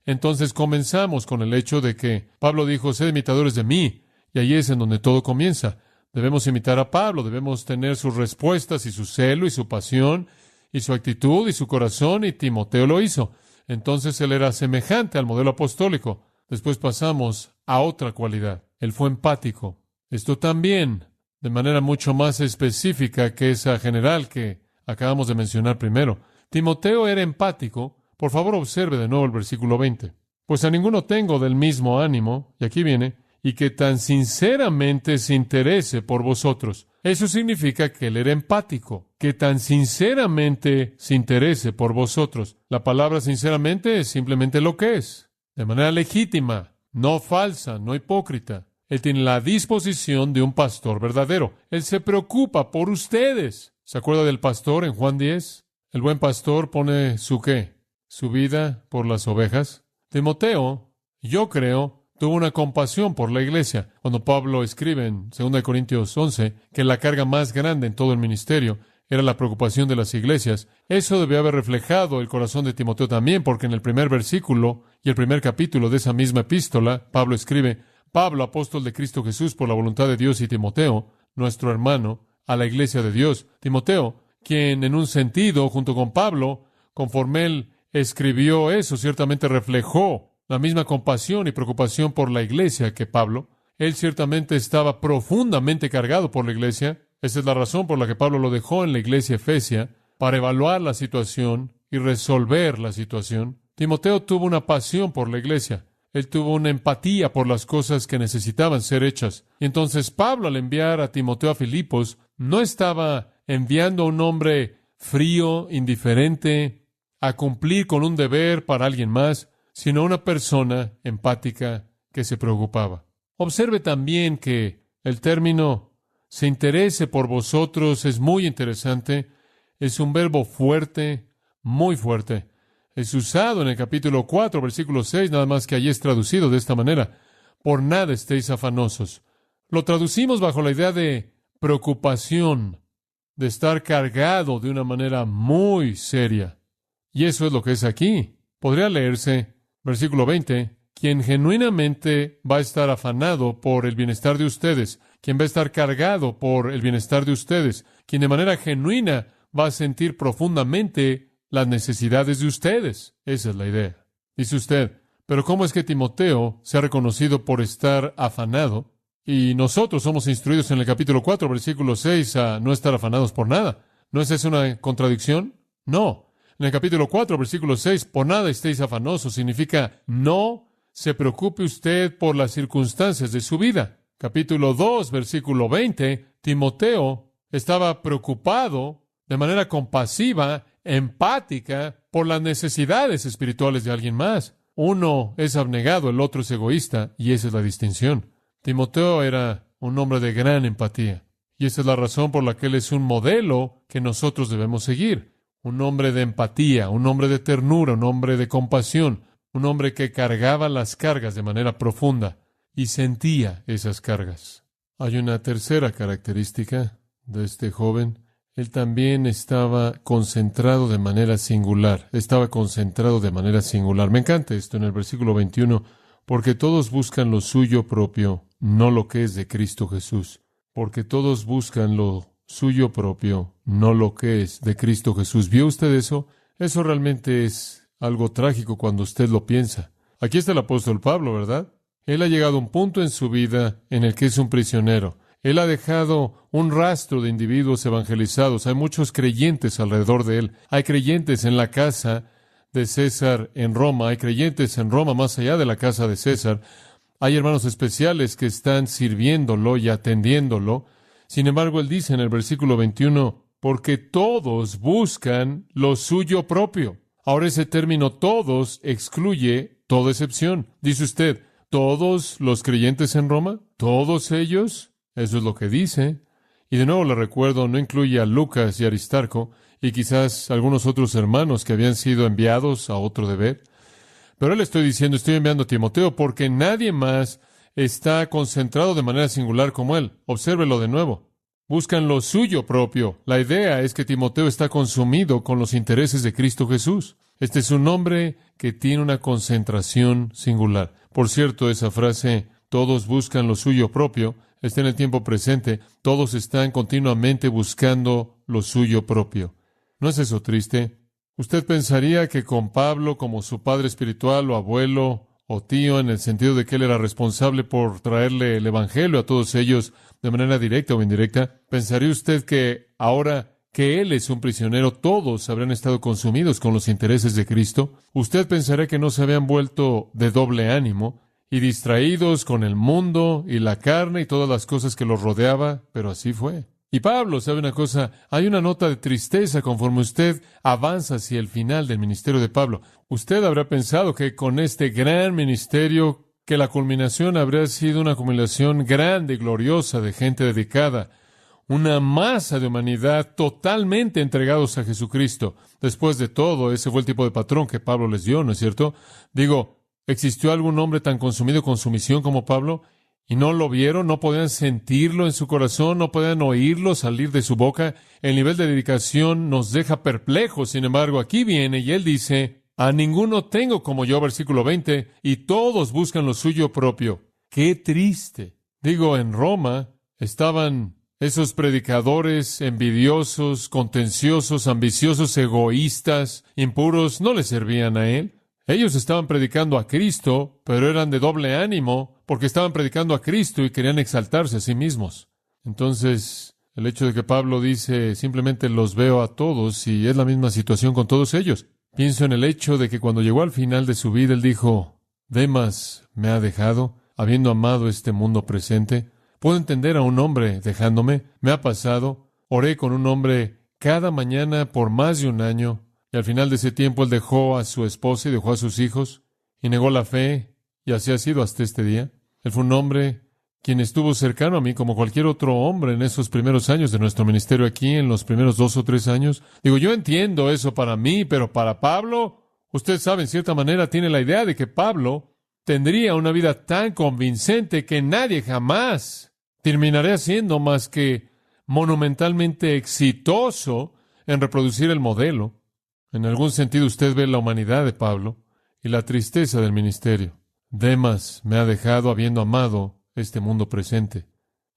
Entonces comenzamos con el hecho de que Pablo dijo, sed imitadores de mí, y ahí es en donde todo comienza. Debemos imitar a Pablo, debemos tener sus respuestas y su celo y su pasión y su actitud y su corazón, y Timoteo lo hizo. Entonces él era semejante al modelo apostólico. Después pasamos a otra cualidad. Él fue empático. Esto también, de manera mucho más específica que esa general que acabamos de mencionar primero. Timoteo era empático. Por favor, observe de nuevo el versículo 20. Pues a ninguno tengo del mismo ánimo, y aquí viene, y que tan sinceramente se interese por vosotros. Eso significa que él era empático, que tan sinceramente se interese por vosotros. La palabra sinceramente es simplemente lo que es, de manera legítima, no falsa, no hipócrita. Él tiene la disposición de un pastor verdadero. Él se preocupa por ustedes. ¿Se acuerda del pastor en Juan 10? El buen pastor pone su ¿qué? Su vida por las ovejas. Timoteo, yo creo, tuvo una compasión por la iglesia. Cuando Pablo escribe en 2 Corintios 11 que la carga más grande en todo el ministerio era la preocupación de las iglesias, eso debió haber reflejado el corazón de Timoteo también, porque en el primer versículo y el primer capítulo de esa misma epístola, Pablo escribe, Pablo, apóstol de Cristo Jesús por la voluntad de Dios, y Timoteo, nuestro hermano, a la iglesia de Dios. Timoteo, quien en un sentido, junto con Pablo, conforme él escribió eso, ciertamente reflejó la misma compasión y preocupación por la iglesia que Pablo. Él ciertamente estaba profundamente cargado por la iglesia. Esa es la razón por la que Pablo lo dejó en la iglesia efesia, para evaluar la situación y resolver la situación. Timoteo tuvo una pasión por la iglesia. Él tuvo una empatía por las cosas que necesitaban ser hechas. Y entonces Pablo, al enviar a Timoteo a Filipos, no estaba enviando a un hombre frío, indiferente, a cumplir con un deber para alguien más, sino una persona empática que se preocupaba. Observe también que el término se interese por vosotros es muy interesante. Es un verbo fuerte, muy fuerte. Es usado en el capítulo 4, versículo 6, nada más que allí es traducido de esta manera. Por nada estéis afanosos. Lo traducimos bajo la idea de preocupación, de estar cargado de una manera muy seria. Y eso es lo que es aquí. Podría leerse, versículo 20, quien genuinamente va a estar afanado por el bienestar de ustedes, quien va a estar cargado por el bienestar de ustedes, quien de manera genuina va a sentir profundamente las necesidades de ustedes. Esa es la idea. Dice usted, pero ¿cómo es que Timoteo se ha reconocido por estar afanado? Y nosotros somos instruidos en el capítulo 4, versículo 6, a no estar afanados por nada. ¿No es esa una contradicción? No. En el capítulo 4, versículo 6, por nada estéis afanosos, significa no se preocupe usted por las circunstancias de su vida. Capítulo 2, versículo 20, Timoteo estaba preocupado de manera compasiva, empática, por las necesidades espirituales de alguien más. Uno es abnegado, el otro es egoísta, y esa es la distinción. Timoteo era un hombre de gran empatía, y esa es la razón por la que él es un modelo que nosotros debemos seguir. Un hombre de empatía, un hombre de ternura, un hombre de compasión, un hombre que cargaba las cargas de manera profunda y sentía esas cargas. Hay una tercera característica de este joven. Él también estaba concentrado de manera singular. Me encanta esto en el versículo 21, porque todos buscan lo suyo propio, no lo que es de Cristo Jesús. Porque todos buscan lo suyo propio, no lo que es de Cristo Jesús. ¿Vio usted eso? Eso realmente es algo trágico cuando usted lo piensa. Aquí está el apóstol Pablo, ¿verdad? Él ha llegado a un punto en su vida en el que es un prisionero. Él ha dejado un rastro de individuos evangelizados. Hay muchos creyentes alrededor de él. Hay creyentes en la casa de César en Roma. Hay creyentes en Roma más allá de la casa de César. Hay hermanos especiales que están sirviéndolo y atendiéndolo. Sin embargo, él dice en el versículo 21, porque todos buscan lo suyo propio. Ahora ese término todos excluye toda excepción. Dice usted, ¿todos los creyentes en Roma? ¿Todos ellos? Eso es lo que dice. Y de nuevo le recuerdo, no incluye a Lucas y Aristarco y quizás algunos otros hermanos que habían sido enviados a otro deber. Pero le estoy diciendo, estoy enviando a Timoteo porque nadie más está concentrado de manera singular como él. Obsérvelo de nuevo. Buscan lo suyo propio. La idea es que Timoteo está consumido con los intereses de Cristo Jesús. Este es un hombre que tiene una concentración singular. Por cierto, esa frase, todos buscan lo suyo propio, está en el tiempo presente. Todos están continuamente buscando lo suyo propio. ¿No es eso triste? Usted pensaría que con Pablo como su padre espiritual o abuelo o tío, en el sentido de que él era responsable por traerle el evangelio a todos ellos de manera directa o indirecta, pensaría usted que ahora que él es un prisionero, todos habrían estado consumidos con los intereses de Cristo. Usted pensaría que no se habían vuelto de doble ánimo y distraídos con el mundo y la carne y todas las cosas que los rodeaba, pero así fue. Y Pablo, ¿sabe una cosa? Hay una nota de tristeza conforme usted avanza hacia el final del ministerio de Pablo. Usted habrá pensado que con este gran ministerio, que la culminación habría sido una acumulación grande y gloriosa de gente dedicada, una masa de humanidad totalmente entregados a Jesucristo. Después de todo, ese fue el tipo de patrón que Pablo les dio, ¿no es cierto? Digo, ¿existió algún hombre tan consumido con su misión como Pablo? ¿Y no lo vieron? ¿No podían sentirlo en su corazón? ¿No podían oírlo salir de su boca? El nivel de dedicación nos deja perplejos. Sin embargo, aquí viene y él dice, a ninguno tengo como yo, versículo 20, y todos buscan lo suyo propio. ¡Qué triste! Digo, en Roma estaban esos predicadores envidiosos, contenciosos, ambiciosos, egoístas, impuros, no le servían a él. Ellos estaban predicando a Cristo, pero eran de doble ánimo, porque estaban predicando a Cristo y querían exaltarse a sí mismos. Entonces, el hecho de que Pablo dice, simplemente los veo a todos, y es la misma situación con todos ellos. Pienso en el hecho de que cuando llegó al final de su vida, él dijo, Demas me ha dejado, habiendo amado este mundo presente. Puedo entender a un hombre dejándome. Me ha pasado. Oré con un hombre cada mañana por más de un año. Y al final de ese tiempo él dejó a su esposa y dejó a sus hijos y negó la fe, y así ha sido hasta este día. Él fue un hombre quien estuvo cercano a mí como cualquier otro hombre en esos primeros años de nuestro ministerio aquí, en los primeros 2 o 3 años. Digo, yo entiendo eso para mí, pero para Pablo, usted sabe, en cierta manera tiene la idea de que Pablo tendría una vida tan convincente que nadie jamás terminaría siendo más que monumentalmente exitoso en reproducir el modelo. En algún sentido usted ve la humanidad de Pablo y la tristeza del ministerio. Demas me ha dejado habiendo amado este mundo presente.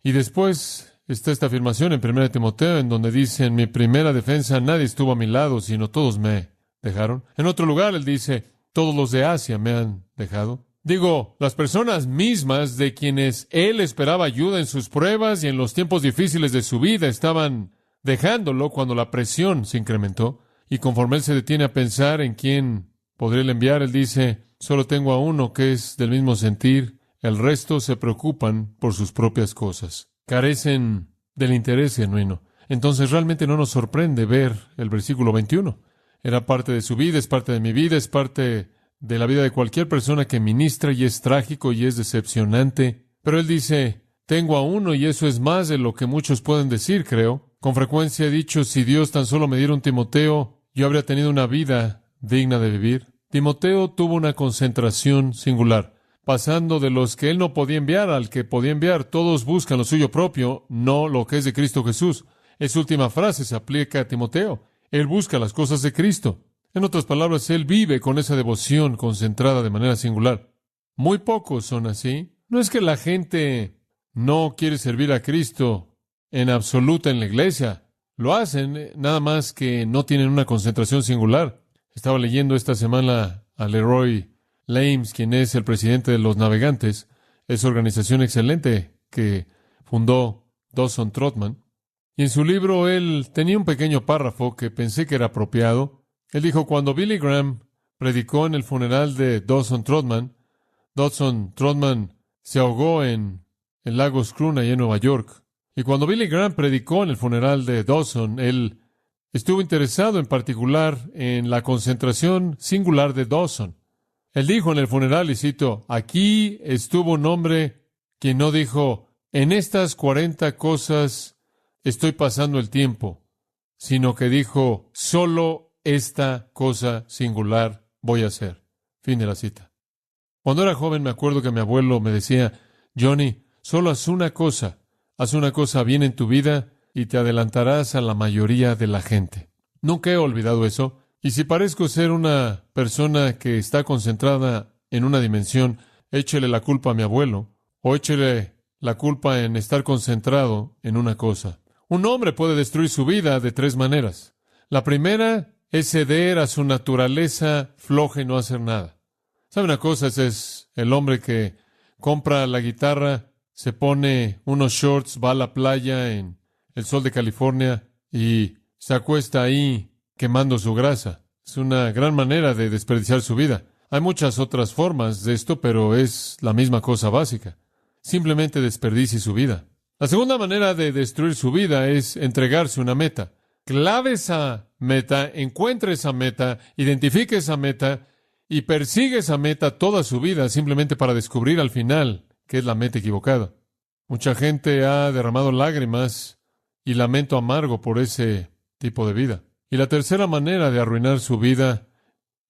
Y después está esta afirmación en 1 Timoteo, en donde dice, en mi primera defensa nadie estuvo a mi lado, sino todos me dejaron. En otro lugar él dice, todos los de Asia me han dejado. Digo, las personas mismas de quienes él esperaba ayuda en sus pruebas y en los tiempos difíciles de su vida estaban dejándolo cuando la presión se incrementó. Y conforme él se detiene a pensar en quién podría enviar, él dice, solo tengo a uno que es del mismo sentir, el resto se preocupan por sus propias cosas. Carecen del interés genuino. Entonces realmente no nos sorprende ver el versículo 21. Era parte de su vida, es parte de mi vida, es parte de la vida de cualquier persona que ministra, y es trágico y es decepcionante. Pero él dice, tengo a uno, y eso es más de lo que muchos pueden decir, creo. Con frecuencia he dicho, si Dios tan solo me diera un Timoteo, yo habría tenido una vida digna de vivir. Timoteo tuvo una concentración singular, pasando de los que él no podía enviar al que podía enviar. Todos buscan lo suyo propio, no lo que es de Cristo Jesús. Esa última frase se aplica a Timoteo. Él busca las cosas de Cristo. En otras palabras, él vive con esa devoción concentrada de manera singular. Muy pocos son así. No es que la gente no quiere servir a Cristo en absoluta en la iglesia. Lo hacen, nada más que no tienen una concentración singular. Estaba leyendo esta semana a Leroy Lames, quien es el presidente de los Navegantes, esa organización excelente que fundó Dawson Trotman. Y en su libro él tenía un pequeño párrafo que pensé que era apropiado. Él dijo, cuando Billy Graham predicó en el funeral de Dawson Trotman se ahogó en el lago Scroona y en Nueva York. Y cuando Billy Graham predicó en el funeral de Dawson, él estuvo interesado en particular en la concentración singular de Dawson. Él dijo en el funeral, y cito, aquí estuvo un hombre quien no dijo, en estas 40 cosas estoy pasando el tiempo, sino que dijo, solo esta cosa singular voy a hacer. Fin de la cita. Cuando era joven me acuerdo que mi abuelo me decía, Johnny, solo haz una cosa bien en tu vida y te adelantarás a la mayoría de la gente. Nunca he olvidado eso, y si parezco ser una persona que está concentrada en una dimensión, échele la culpa a mi abuelo, o échele la culpa en estar concentrado en una cosa. Un hombre puede destruir su vida de 3 maneras. La primera es ceder a su naturaleza floja y no hacer nada. ¿Sabe una cosa? Ese es el hombre que compra la guitarra, se pone unos shorts, va a la playa en el sol de California y se acuesta ahí quemando su grasa. Es una gran manera de desperdiciar su vida. Hay muchas otras formas de esto, pero es la misma cosa básica. Simplemente desperdicie su vida. La segunda manera de destruir su vida es entregarse una meta. Clave esa meta, encuentre esa meta, identifique esa meta y persigue esa meta toda su vida simplemente para descubrir al final que es la meta equivocada. Mucha gente ha derramado lágrimas y lamento amargo por ese tipo de vida. Y la tercera manera de arruinar su vida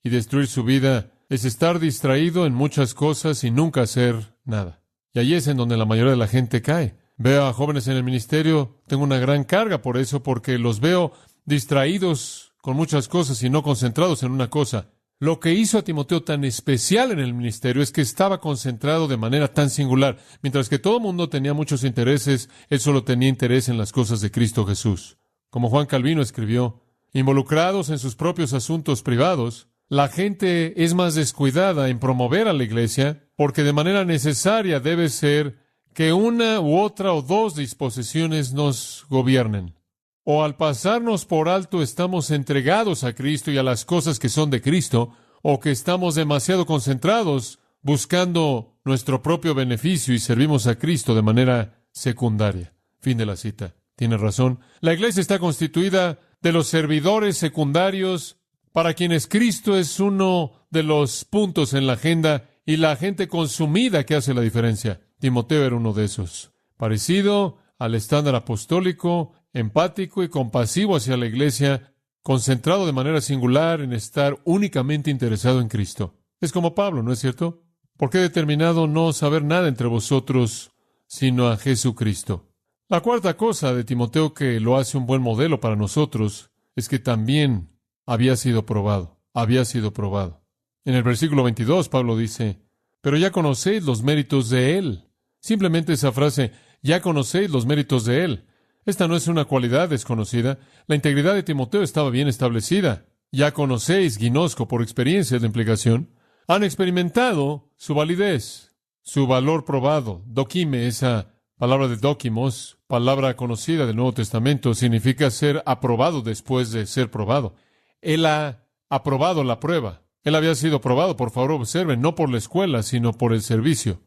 y destruir su vida es estar distraído en muchas cosas y nunca hacer nada. Y ahí es en donde la mayoría de la gente cae. Veo a jóvenes en el ministerio, tengo una gran carga por eso, porque los veo distraídos con muchas cosas y no concentrados en una cosa. Lo que hizo a Timoteo tan especial en el ministerio es que estaba concentrado de manera tan singular. Mientras que todo el mundo tenía muchos intereses, él solo tenía interés en las cosas de Cristo Jesús. Como Juan Calvino escribió, involucrados en sus propios asuntos privados, la gente es más descuidada en promover a la iglesia, porque de manera necesaria debe ser que una u otra o 2 disposiciones nos gobiernen. O al pasarnos por alto estamos entregados a Cristo y a las cosas que son de Cristo, o que estamos demasiado concentrados buscando nuestro propio beneficio y servimos a Cristo de manera secundaria. Fin de la cita. Tiene razón. La iglesia está constituida de los servidores secundarios para quienes Cristo es uno de los puntos en la agenda y la gente consumida que hace la diferencia. Timoteo era uno de esos. Parecido al estándar apostólico, empático y compasivo hacia la iglesia, concentrado de manera singular en estar únicamente interesado en Cristo. Es como Pablo, ¿no es cierto? Porque he determinado no saber nada entre vosotros, sino a Jesucristo. La cuarta cosa de Timoteo que lo hace un buen modelo para nosotros es que también había sido probado. En el versículo 22, Pablo dice, pero ya conocéis los méritos de Él. Simplemente esa frase, ya conocéis los méritos de Él. Esta no es una cualidad desconocida. La integridad de Timoteo estaba bien establecida. Ya conocéis, Ginosco, por experiencia es la implicación. han experimentado su validez, su valor probado. Dokime, esa palabra de dokimos, palabra conocida del Nuevo Testamento, significa ser aprobado después de ser probado. Él ha aprobado la prueba. Él había sido probado, por favor observen, no por la escuela, sino por el servicio.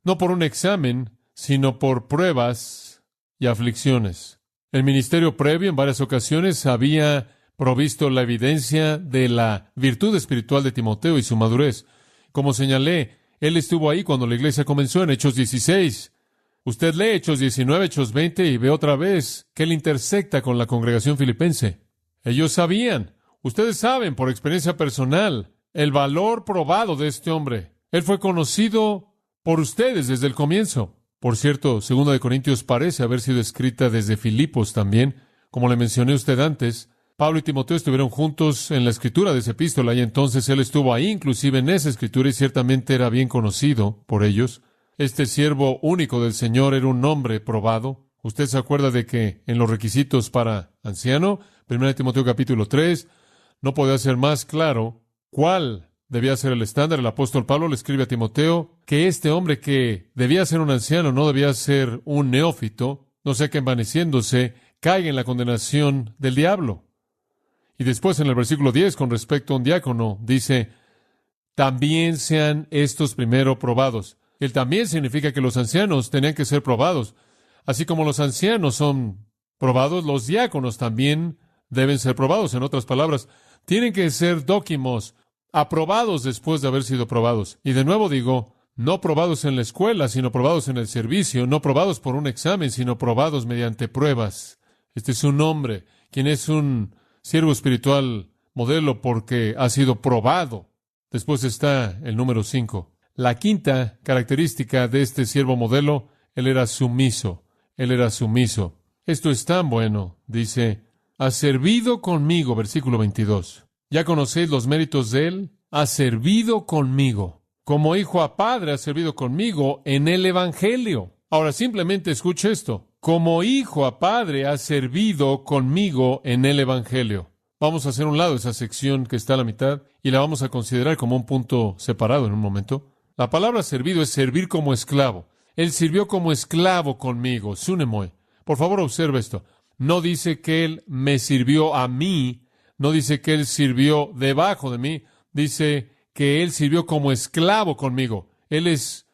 No por un examen, sino por pruebas y aflicciones. El ministerio previo en varias ocasiones había provisto la evidencia de la virtud espiritual de Timoteo y su madurez. Como señalé, él estuvo ahí cuando la iglesia comenzó en Hechos 16. Usted lee Hechos 19, Hechos 20 y ve otra vez que él intersecta con la congregación filipense. Ellos sabían, ustedes saben por experiencia personal, el valor probado de este hombre. Él fue conocido por ustedes desde el comienzo. Por cierto, 2 de Corintios parece haber sido escrita desde Filipos también. Como le mencioné a usted antes, Pablo y Timoteo estuvieron juntos en la escritura de esa epístola y entonces él estuvo ahí inclusive en esa escritura y ciertamente era bien conocido por ellos. Este siervo único del Señor era un hombre probado. Usted se acuerda de que en los requisitos para anciano, 1 Timoteo capítulo 3, no podía ser más claro cuál debía ser el estándar. El apóstol Pablo le escribe a Timoteo que este hombre que debía ser un anciano no debía ser un neófito, no sea que envaneciéndose caiga en la condenación del diablo. Y después en el versículo 10, con respecto a un diácono, dice, también sean estos primero probados. El también significa que los ancianos tenían que ser probados. Así como los ancianos son probados, los diáconos también deben ser probados. En otras palabras, tienen que ser dóquimos, aprobados después de haber sido probados. Y de nuevo digo, no probados en la escuela, sino probados en el servicio, no probados por un examen, sino probados mediante pruebas. Este es un hombre, quien es un siervo espiritual modelo porque ha sido probado. Después está el número 5. La quinta característica de este siervo modelo, él era sumiso. Él era sumiso. Esto es tan bueno, dice, ha servido conmigo, versículo 22. ¿Ya conocéis los méritos de él? Ha servido conmigo. Como hijo a padre ha servido conmigo en el Evangelio. Ahora simplemente escuche esto. Como hijo a padre ha servido conmigo en el Evangelio. Vamos a hacer un lado esa sección que está a la mitad y la vamos a considerar como un punto separado en un momento. La palabra servido es servir como esclavo. Él sirvió como esclavo conmigo, sunemoi. Por favor, observe esto. No dice que él me sirvió a mí, no dice que él sirvió debajo de mí, dice que él sirvió como esclavo conmigo. Él es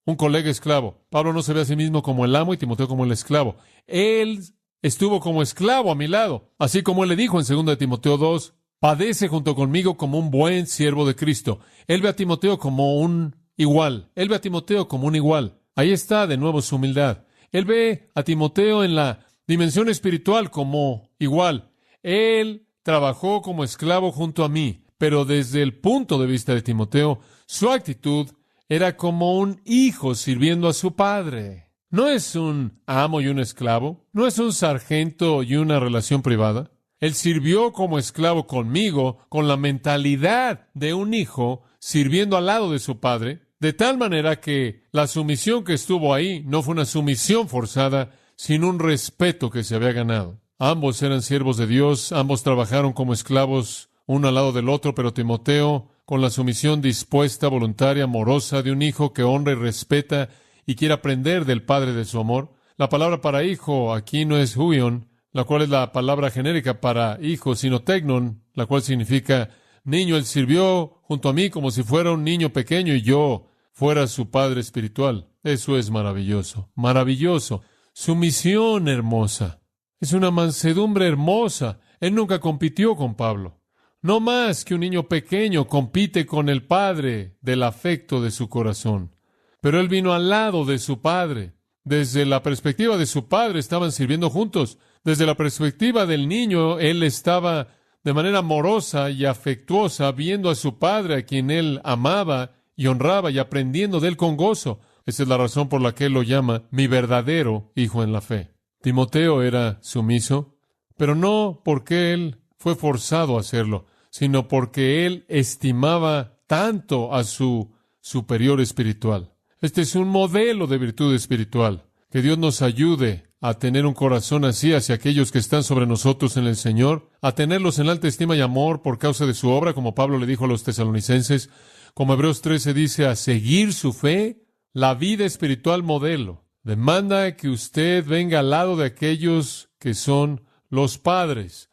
un colega esclavo. Pablo no se ve a sí mismo como el amo y Timoteo como el esclavo. Él estuvo como esclavo a mi lado, así como él le dijo en 2 de Timoteo 2, padece junto conmigo como un buen siervo de Cristo. Él ve a Timoteo como un igual. Él ve a Timoteo como un igual. Ahí está de nuevo su humildad. Él ve a Timoteo en la dimensión espiritual como igual. Él trabajó como esclavo junto a mí, pero desde el punto de vista de Timoteo, su actitud era como un hijo sirviendo a su padre. No es un amo y un esclavo, no es un sargento y una relación privada. Él sirvió como esclavo conmigo, con la mentalidad de un hijo sirviendo al lado de su padre, de tal manera que la sumisión que estuvo ahí no fue una sumisión forzada, sino un respeto que se había ganado. Ambos eran siervos de Dios, ambos trabajaron como esclavos uno al lado del otro, pero Timoteo, con la sumisión dispuesta, voluntaria, amorosa de un hijo que honra y respeta y quiere aprender del Padre de su amor. La palabra para hijo aquí no es huion, la cual es la palabra genérica para hijo, sino tegnon, la cual significa niño. Él sirvió junto a mí como si fuera un niño pequeño y yo fuera su padre espiritual. Eso es maravilloso, maravilloso. Sumisión hermosa. Es una mansedumbre hermosa. Él nunca compitió con Pablo. No más que un niño pequeño compite con el padre del afecto de su corazón. Pero él vino al lado de su padre. Desde la perspectiva de su padre estaban sirviendo juntos. Desde la perspectiva del niño, él estaba de manera amorosa y afectuosa viendo a su padre, a quien él amaba y honraba, y aprendiendo de él con gozo. Esa es la razón por la que él lo llama mi verdadero hijo en la fe. Timoteo era sumiso, pero no porque él fue forzado a hacerlo, sino porque él estimaba tanto a su superior espiritual. Este es un modelo de virtud espiritual. Que Dios nos ayude a tener un corazón así hacia aquellos que están sobre nosotros en el Señor, a tenerlos en alta estima y amor por causa de su obra, como Pablo le dijo a los tesalonicenses, como Hebreos 13 dice, a seguir su fe, la vida espiritual modelo. Demanda que usted venga al lado de aquellos que son los padres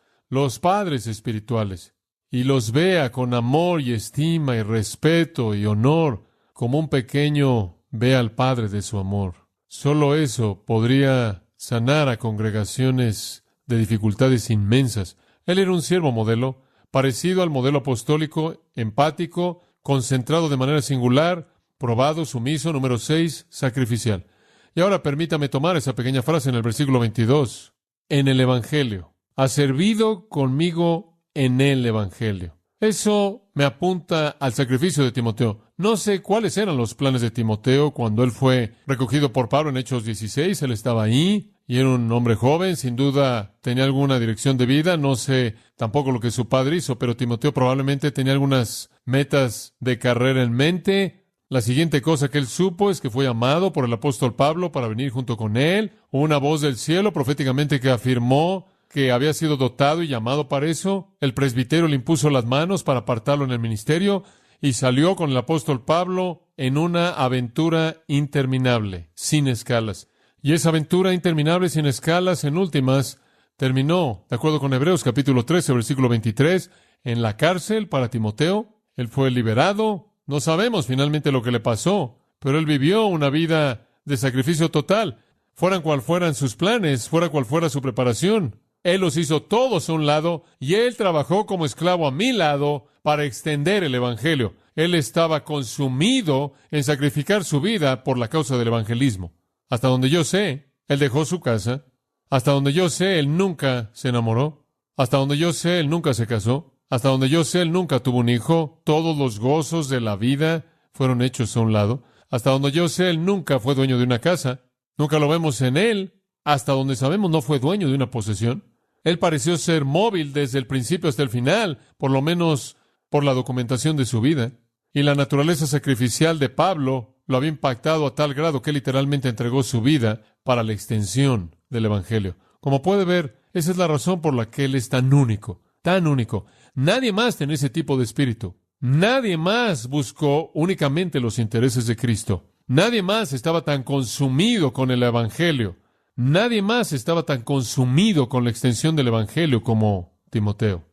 espirituales, y los vea con amor y estima y respeto y honor, como un pequeño ve al Padre de su amor. Solo eso podría sanar a congregaciones de dificultades inmensas. Él era un siervo modelo, parecido al modelo apostólico, empático, concentrado de manera singular, probado, sumiso, número 6, sacrificial. Y ahora permítame tomar esa pequeña frase en el versículo 22. En el Evangelio. Ha servido conmigo en el Evangelio. Eso me apunta al sacrificio de Timoteo. No sé cuáles eran los planes de Timoteo cuando él fue recogido por Pablo en Hechos 16. Él estaba ahí y era un hombre joven. Sin duda tenía alguna dirección de vida. No sé tampoco lo que su padre hizo, pero Timoteo probablemente tenía algunas metas de carrera en mente. La siguiente cosa que él supo es que fue llamado por el apóstol Pablo para venir junto con él. Una voz del cielo proféticamente que afirmó que había sido dotado y llamado para eso. El presbiterio le impuso las manos para apartarlo en el ministerio y salió con el apóstol Pablo en una aventura interminable, sin escalas. Y esa aventura interminable, sin escalas, en últimas, terminó, de acuerdo con Hebreos capítulo 13, versículo 23, en la cárcel para Timoteo. Él fue liberado. No sabemos finalmente lo que le pasó, pero él vivió una vida de sacrificio total. Fueran cual fueran sus planes, fuera cual fuera su preparación, Él los hizo todos a un lado y Él trabajó como esclavo a mi lado para extender el Evangelio. Él estaba consumido en sacrificar su vida por la causa del evangelismo. Hasta donde yo sé, Él dejó su casa. Hasta donde yo sé, Él nunca se enamoró. Hasta donde yo sé, Él nunca se casó. Hasta donde yo sé, Él nunca tuvo un hijo. Todos los gozos de la vida fueron hechos a un lado. Hasta donde yo sé, Él nunca fue dueño de una casa. Nunca lo vemos en Él. Hasta donde sabemos, no fue dueño de una posesión. Él pareció ser móvil desde el principio hasta el final, por lo menos por la documentación de su vida. Y la naturaleza sacrificial de Pablo lo había impactado a tal grado que él literalmente entregó su vida para la extensión del Evangelio. Como puede ver, esa es la razón por la que Él es tan único, tan único. Nadie más tenía ese tipo de espíritu. Nadie más buscó únicamente los intereses de Cristo. Nadie más estaba tan consumido con el Evangelio. Nadie más estaba tan consumido con la extensión del Evangelio como Timoteo.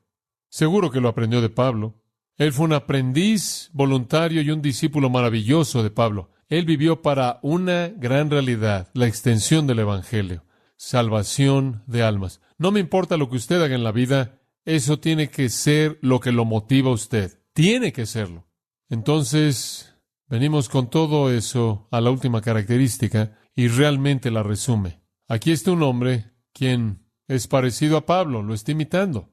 Seguro que lo aprendió de Pablo. Él fue un aprendiz voluntario y un discípulo maravilloso de Pablo. Él vivió para una gran realidad, la extensión del Evangelio, salvación de almas. No me importa lo que usted haga en la vida, eso tiene que ser lo que lo motiva a usted. Tiene que serlo. Entonces, venimos con todo eso a la última característica y realmente la resume. Aquí está un hombre quien es parecido a Pablo, lo está imitando.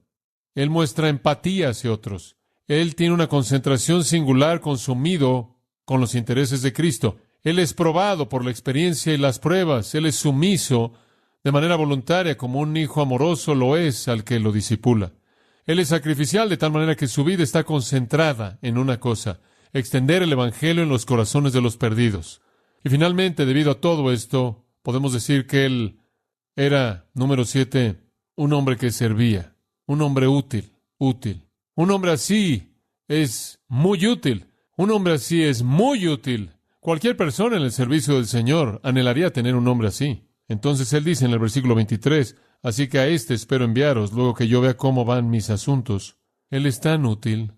Él muestra empatía hacia otros. Él tiene una concentración singular consumido con los intereses de Cristo. Él es probado por la experiencia y las pruebas. Él es sumiso de manera voluntaria como un hijo amoroso lo es al que lo discipula. Él es sacrificial de tal manera que su vida está concentrada en una cosa: extender el Evangelio en los corazones de los perdidos. Y finalmente, debido a todo esto, podemos decir que él era, número 7, un hombre que servía, un hombre útil. Un hombre así es muy útil. Un hombre así es muy útil. Cualquier persona en el servicio del Señor anhelaría tener un hombre así. Entonces él dice en el versículo 23, así que a este espero enviaros, luego que yo vea cómo van mis asuntos. Él es tan útil.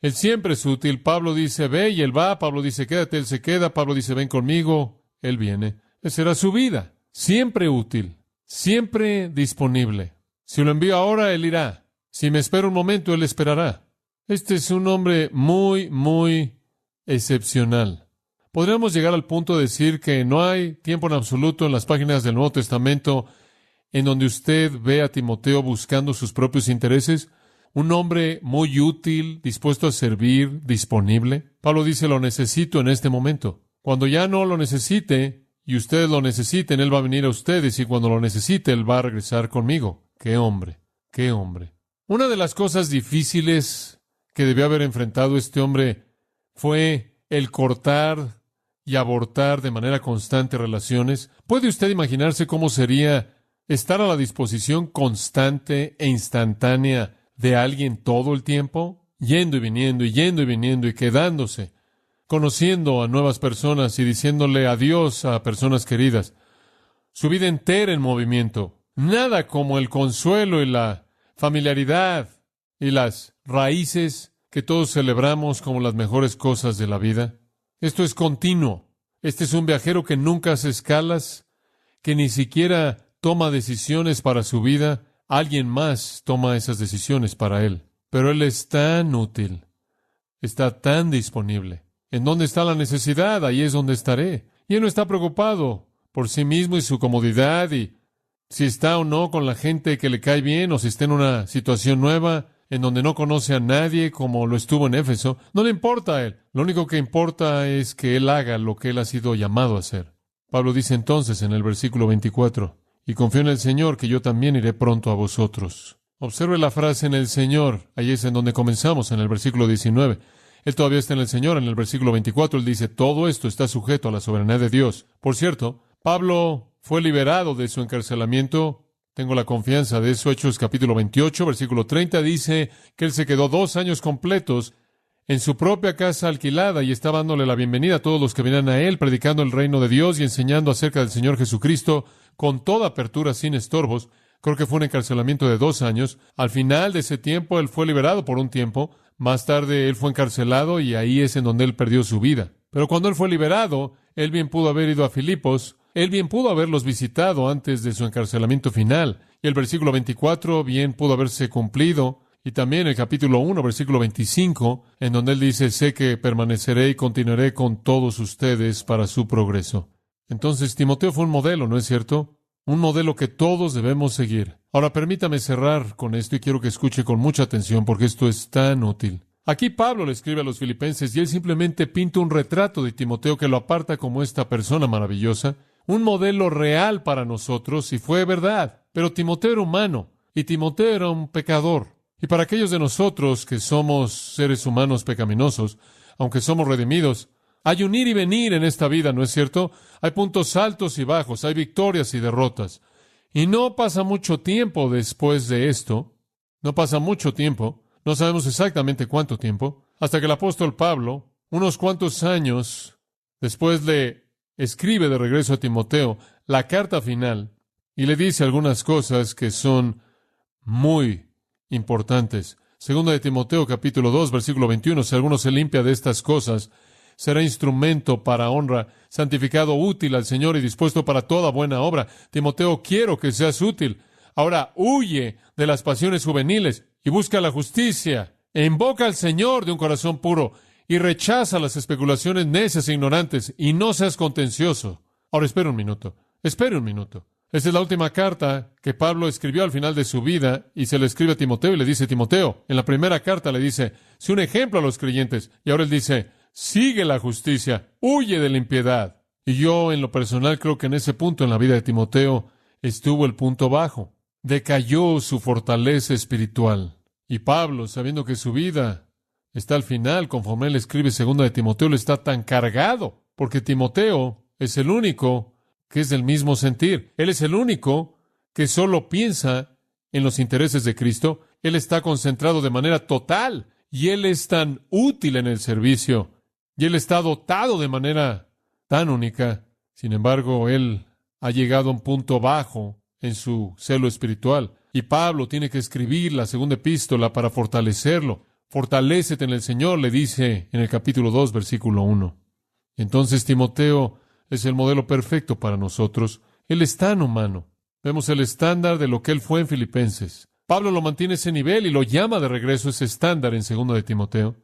Él siempre es útil. Pablo dice, ve, y él va. Pablo dice, quédate, él se queda. Pablo dice, ven conmigo. Él viene. Esa era su vida. Siempre útil. Siempre disponible. Si lo envío ahora, él irá. Si me espera un momento, él esperará. Este es un hombre muy, muy excepcional. Podríamos llegar al punto de decir que no hay tiempo en absoluto en las páginas del Nuevo Testamento en donde usted ve a Timoteo buscando sus propios intereses. Un hombre muy útil, dispuesto a servir, disponible. Pablo dice, lo necesito en este momento. Cuando ya no lo necesite y ustedes lo necesiten, él va a venir a ustedes, y cuando lo necesite, él va a regresar conmigo. ¡Qué hombre! ¡Qué hombre! Una de las cosas difíciles que debió haber enfrentado este hombre fue el cortar y abortar de manera constante relaciones? ¿Puede usted imaginarse cómo sería estar a la disposición constante e instantánea de alguien todo el tiempo? Yendo y viniendo y yendo y viniendo y quedándose, conociendo a nuevas personas y diciéndole adiós a personas queridas. Su vida entera en movimiento. Nada como el consuelo y la familiaridad y las raíces que todos celebramos como las mejores cosas de la vida. Esto es continuo. Este es un viajero que nunca hace escalas, que ni siquiera toma decisiones para su vida. Alguien más toma esas decisiones para él. Pero él es tan útil, está tan disponible. ¿En dónde está la necesidad? Ahí es donde estaré. Y él no está preocupado por sí mismo y su comodidad y si está o no con la gente que le cae bien o si está en una situación nueva en donde no conoce a nadie como lo estuvo en Éfeso. No le importa a él. Lo único que importa es que él haga lo que él ha sido llamado a hacer. Pablo dice entonces en el versículo 24, y confío en el Señor que yo también iré pronto a vosotros. Observe la frase en el Señor. Ahí es en donde comenzamos, en el versículo 19. Él todavía está en el Señor. En el versículo 24, él dice, todo esto está sujeto a la soberanía de Dios. Por cierto, Pablo fue liberado de su encarcelamiento. Tengo la confianza de eso. Hechos capítulo 28, versículo 30, dice que él se quedó 2 años completos en su propia casa alquilada y estaba dándole la bienvenida a todos los que venían a él, predicando el reino de Dios y enseñando acerca del Señor Jesucristo con toda apertura, sin estorbos. Creo que fue un encarcelamiento de 2 años. Al final de ese tiempo, él fue liberado por un tiempo. Más tarde, él fue encarcelado y ahí es en donde él perdió su vida. Pero cuando él fue liberado, él bien pudo haber ido a Filipos. Él bien pudo haberlos visitado antes de su encarcelamiento final. Y el versículo 24 bien pudo haberse cumplido. Y también el capítulo 1, versículo 25, en donde él dice, sé que permaneceré y continuaré con todos ustedes para su progreso. Entonces, Timoteo fue un modelo, ¿no es cierto? Un modelo que todos debemos seguir. Ahora, permítame cerrar con esto y quiero que escuche con mucha atención porque esto es tan útil. Aquí Pablo le escribe a los filipenses y él simplemente pinta un retrato de Timoteo que lo aparta como esta persona maravillosa, un modelo real para nosotros y fue verdad. Pero Timoteo era humano y Timoteo era un pecador. Y para aquellos de nosotros que somos seres humanos pecaminosos, aunque somos redimidos, hay un ir y venir en esta vida, ¿no es cierto? Hay puntos altos y bajos, hay victorias y derrotas. Y no pasa mucho tiempo después de esto, no pasa mucho tiempo, no sabemos exactamente cuánto tiempo, hasta que el apóstol Pablo, unos cuantos años después, le escribe de regreso a Timoteo la carta final y le dice algunas cosas que son muy importantes. Segunda de Timoteo, capítulo 2, versículo 21, si alguno se limpia de estas cosas, será instrumento para honra, santificado, útil al Señor y dispuesto para toda buena obra. Timoteo, quiero que seas útil. Ahora huye de las pasiones juveniles y busca la justicia e invoca al Señor de un corazón puro y rechaza las especulaciones necias e ignorantes y no seas contencioso. Ahora espere un minuto. Esta es la última carta que Pablo escribió al final de su vida y se le escribe a Timoteo y le dice, Timoteo, en la primera carta le dice, sé un ejemplo a los creyentes. Y ahora él dice, sigue la justicia, huye de la impiedad. Y yo, en lo personal, creo que en ese punto en la vida de Timoteo estuvo el punto bajo. Decayó su fortaleza espiritual. Y Pablo, sabiendo que su vida está al final, conforme él escribe segunda de Timoteo, le está tan cargado, porque Timoteo es el único que es del mismo sentir. Él es el único que solo piensa en los intereses de Cristo. Él está concentrado de manera total y él es tan útil en el servicio y él está dotado de manera tan única. Sin embargo, él ha llegado a un punto bajo en su celo espiritual y Pablo tiene que escribir la segunda epístola para fortalecerlo. Fortalécete en el Señor, le dice en el capítulo 2, versículo 1. Entonces Timoteo es el modelo perfecto para nosotros. Él es tan humano. Vemos el estándar de lo que él fue en Filipenses. Pablo lo mantiene ese nivel y lo llama de regreso ese estándar en 2 de Timoteo.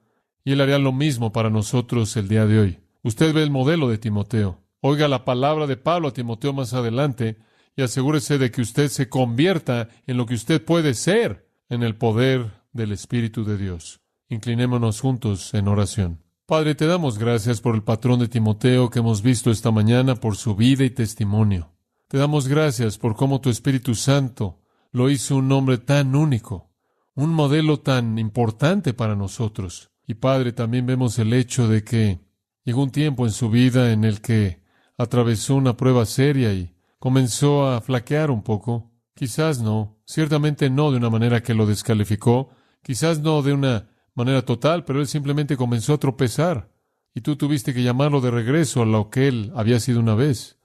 Y él haría lo mismo para nosotros el día de hoy. Usted ve el modelo de Timoteo. Oiga la palabra de Pablo a Timoteo más adelante y asegúrese de que usted se convierta en lo que usted puede ser en el poder del Espíritu de Dios. Inclinémonos juntos en oración. Padre, te damos gracias por el patrón de Timoteo que hemos visto esta mañana, por su vida y testimonio. Te damos gracias por cómo tu Espíritu Santo lo hizo un hombre tan único, un modelo tan importante para nosotros. Y Padre, también vemos el hecho de que Llegó un tiempo en su vida en el que atravesó una prueba seria y comenzó a flaquear un poco. Quizás no, ciertamente no de una manera que lo descalificó, quizás no de una manera total, pero él simplemente comenzó a tropezar. Y tú tuviste que llamarlo de regreso a lo que él había sido una vez.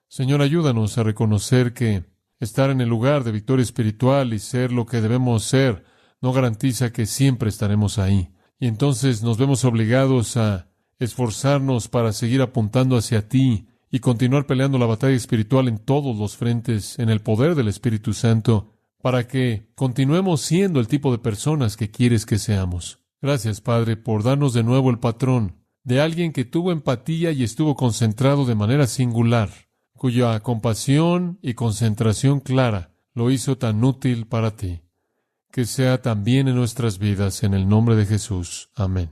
Señor, ayúdanos a reconocer que estar en el lugar de victoria espiritual y ser lo que debemos ser no garantiza que siempre estaremos ahí. Y entonces nos vemos obligados a esforzarnos para seguir apuntando hacia ti y continuar peleando la batalla espiritual en todos los frentes, en el poder del Espíritu Santo, para que continuemos siendo el tipo de personas que quieres que seamos. Gracias, Padre, por darnos de nuevo el patrón de alguien que tuvo empatía y estuvo concentrado de manera singular, cuya compasión y concentración clara lo hizo tan útil para ti. Que sea también en nuestras vidas, en el nombre de Jesús. Amén.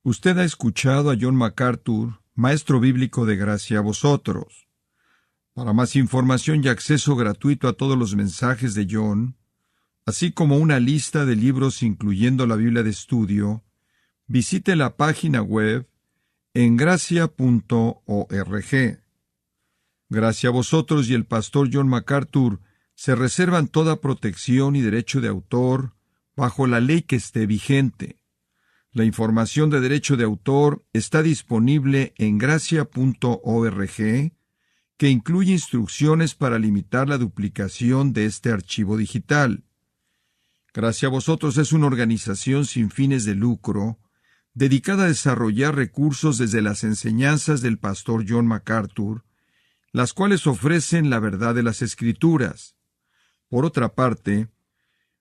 Usted ha escuchado a John MacArthur, maestro bíblico de Gracia a Vosotros. Para más información y acceso gratuito a todos los mensajes de John, así como una lista de libros incluyendo la Biblia de estudio, visite la página web en gracia.org. Gracia a Vosotros y el pastor John MacArthur se reservan toda protección y derecho de autor bajo la ley que esté vigente. La información de derecho de autor está disponible en gracia.org, que incluye instrucciones para limitar la duplicación de este archivo digital. Gracia a Vosotros es una organización sin fines de lucro, dedicada a desarrollar recursos desde las enseñanzas del pastor John MacArthur, las cuales ofrecen la verdad de las Escrituras. Por otra parte,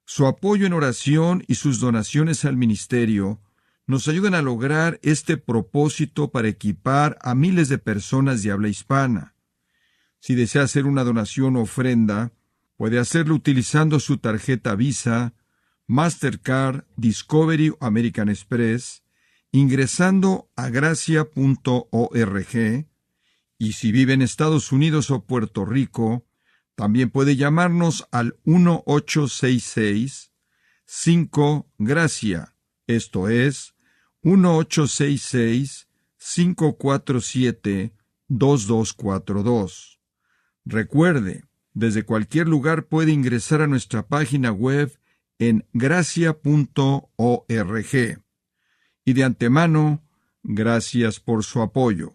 su apoyo en oración y sus donaciones al ministerio nos ayudan a lograr este propósito para equipar a miles de personas de habla hispana. Si desea hacer una donación o ofrenda, puede hacerlo utilizando su tarjeta Visa, Mastercard, Discovery o American Express, ingresando a gracia.org, y si vive en Estados Unidos o Puerto Rico, también puede llamarnos al 1-866-5-GRACIA, esto es, 1-866-547-2242. Recuerde, desde cualquier lugar puede ingresar a nuestra página web en gracia.org. Y de antemano, gracias por su apoyo.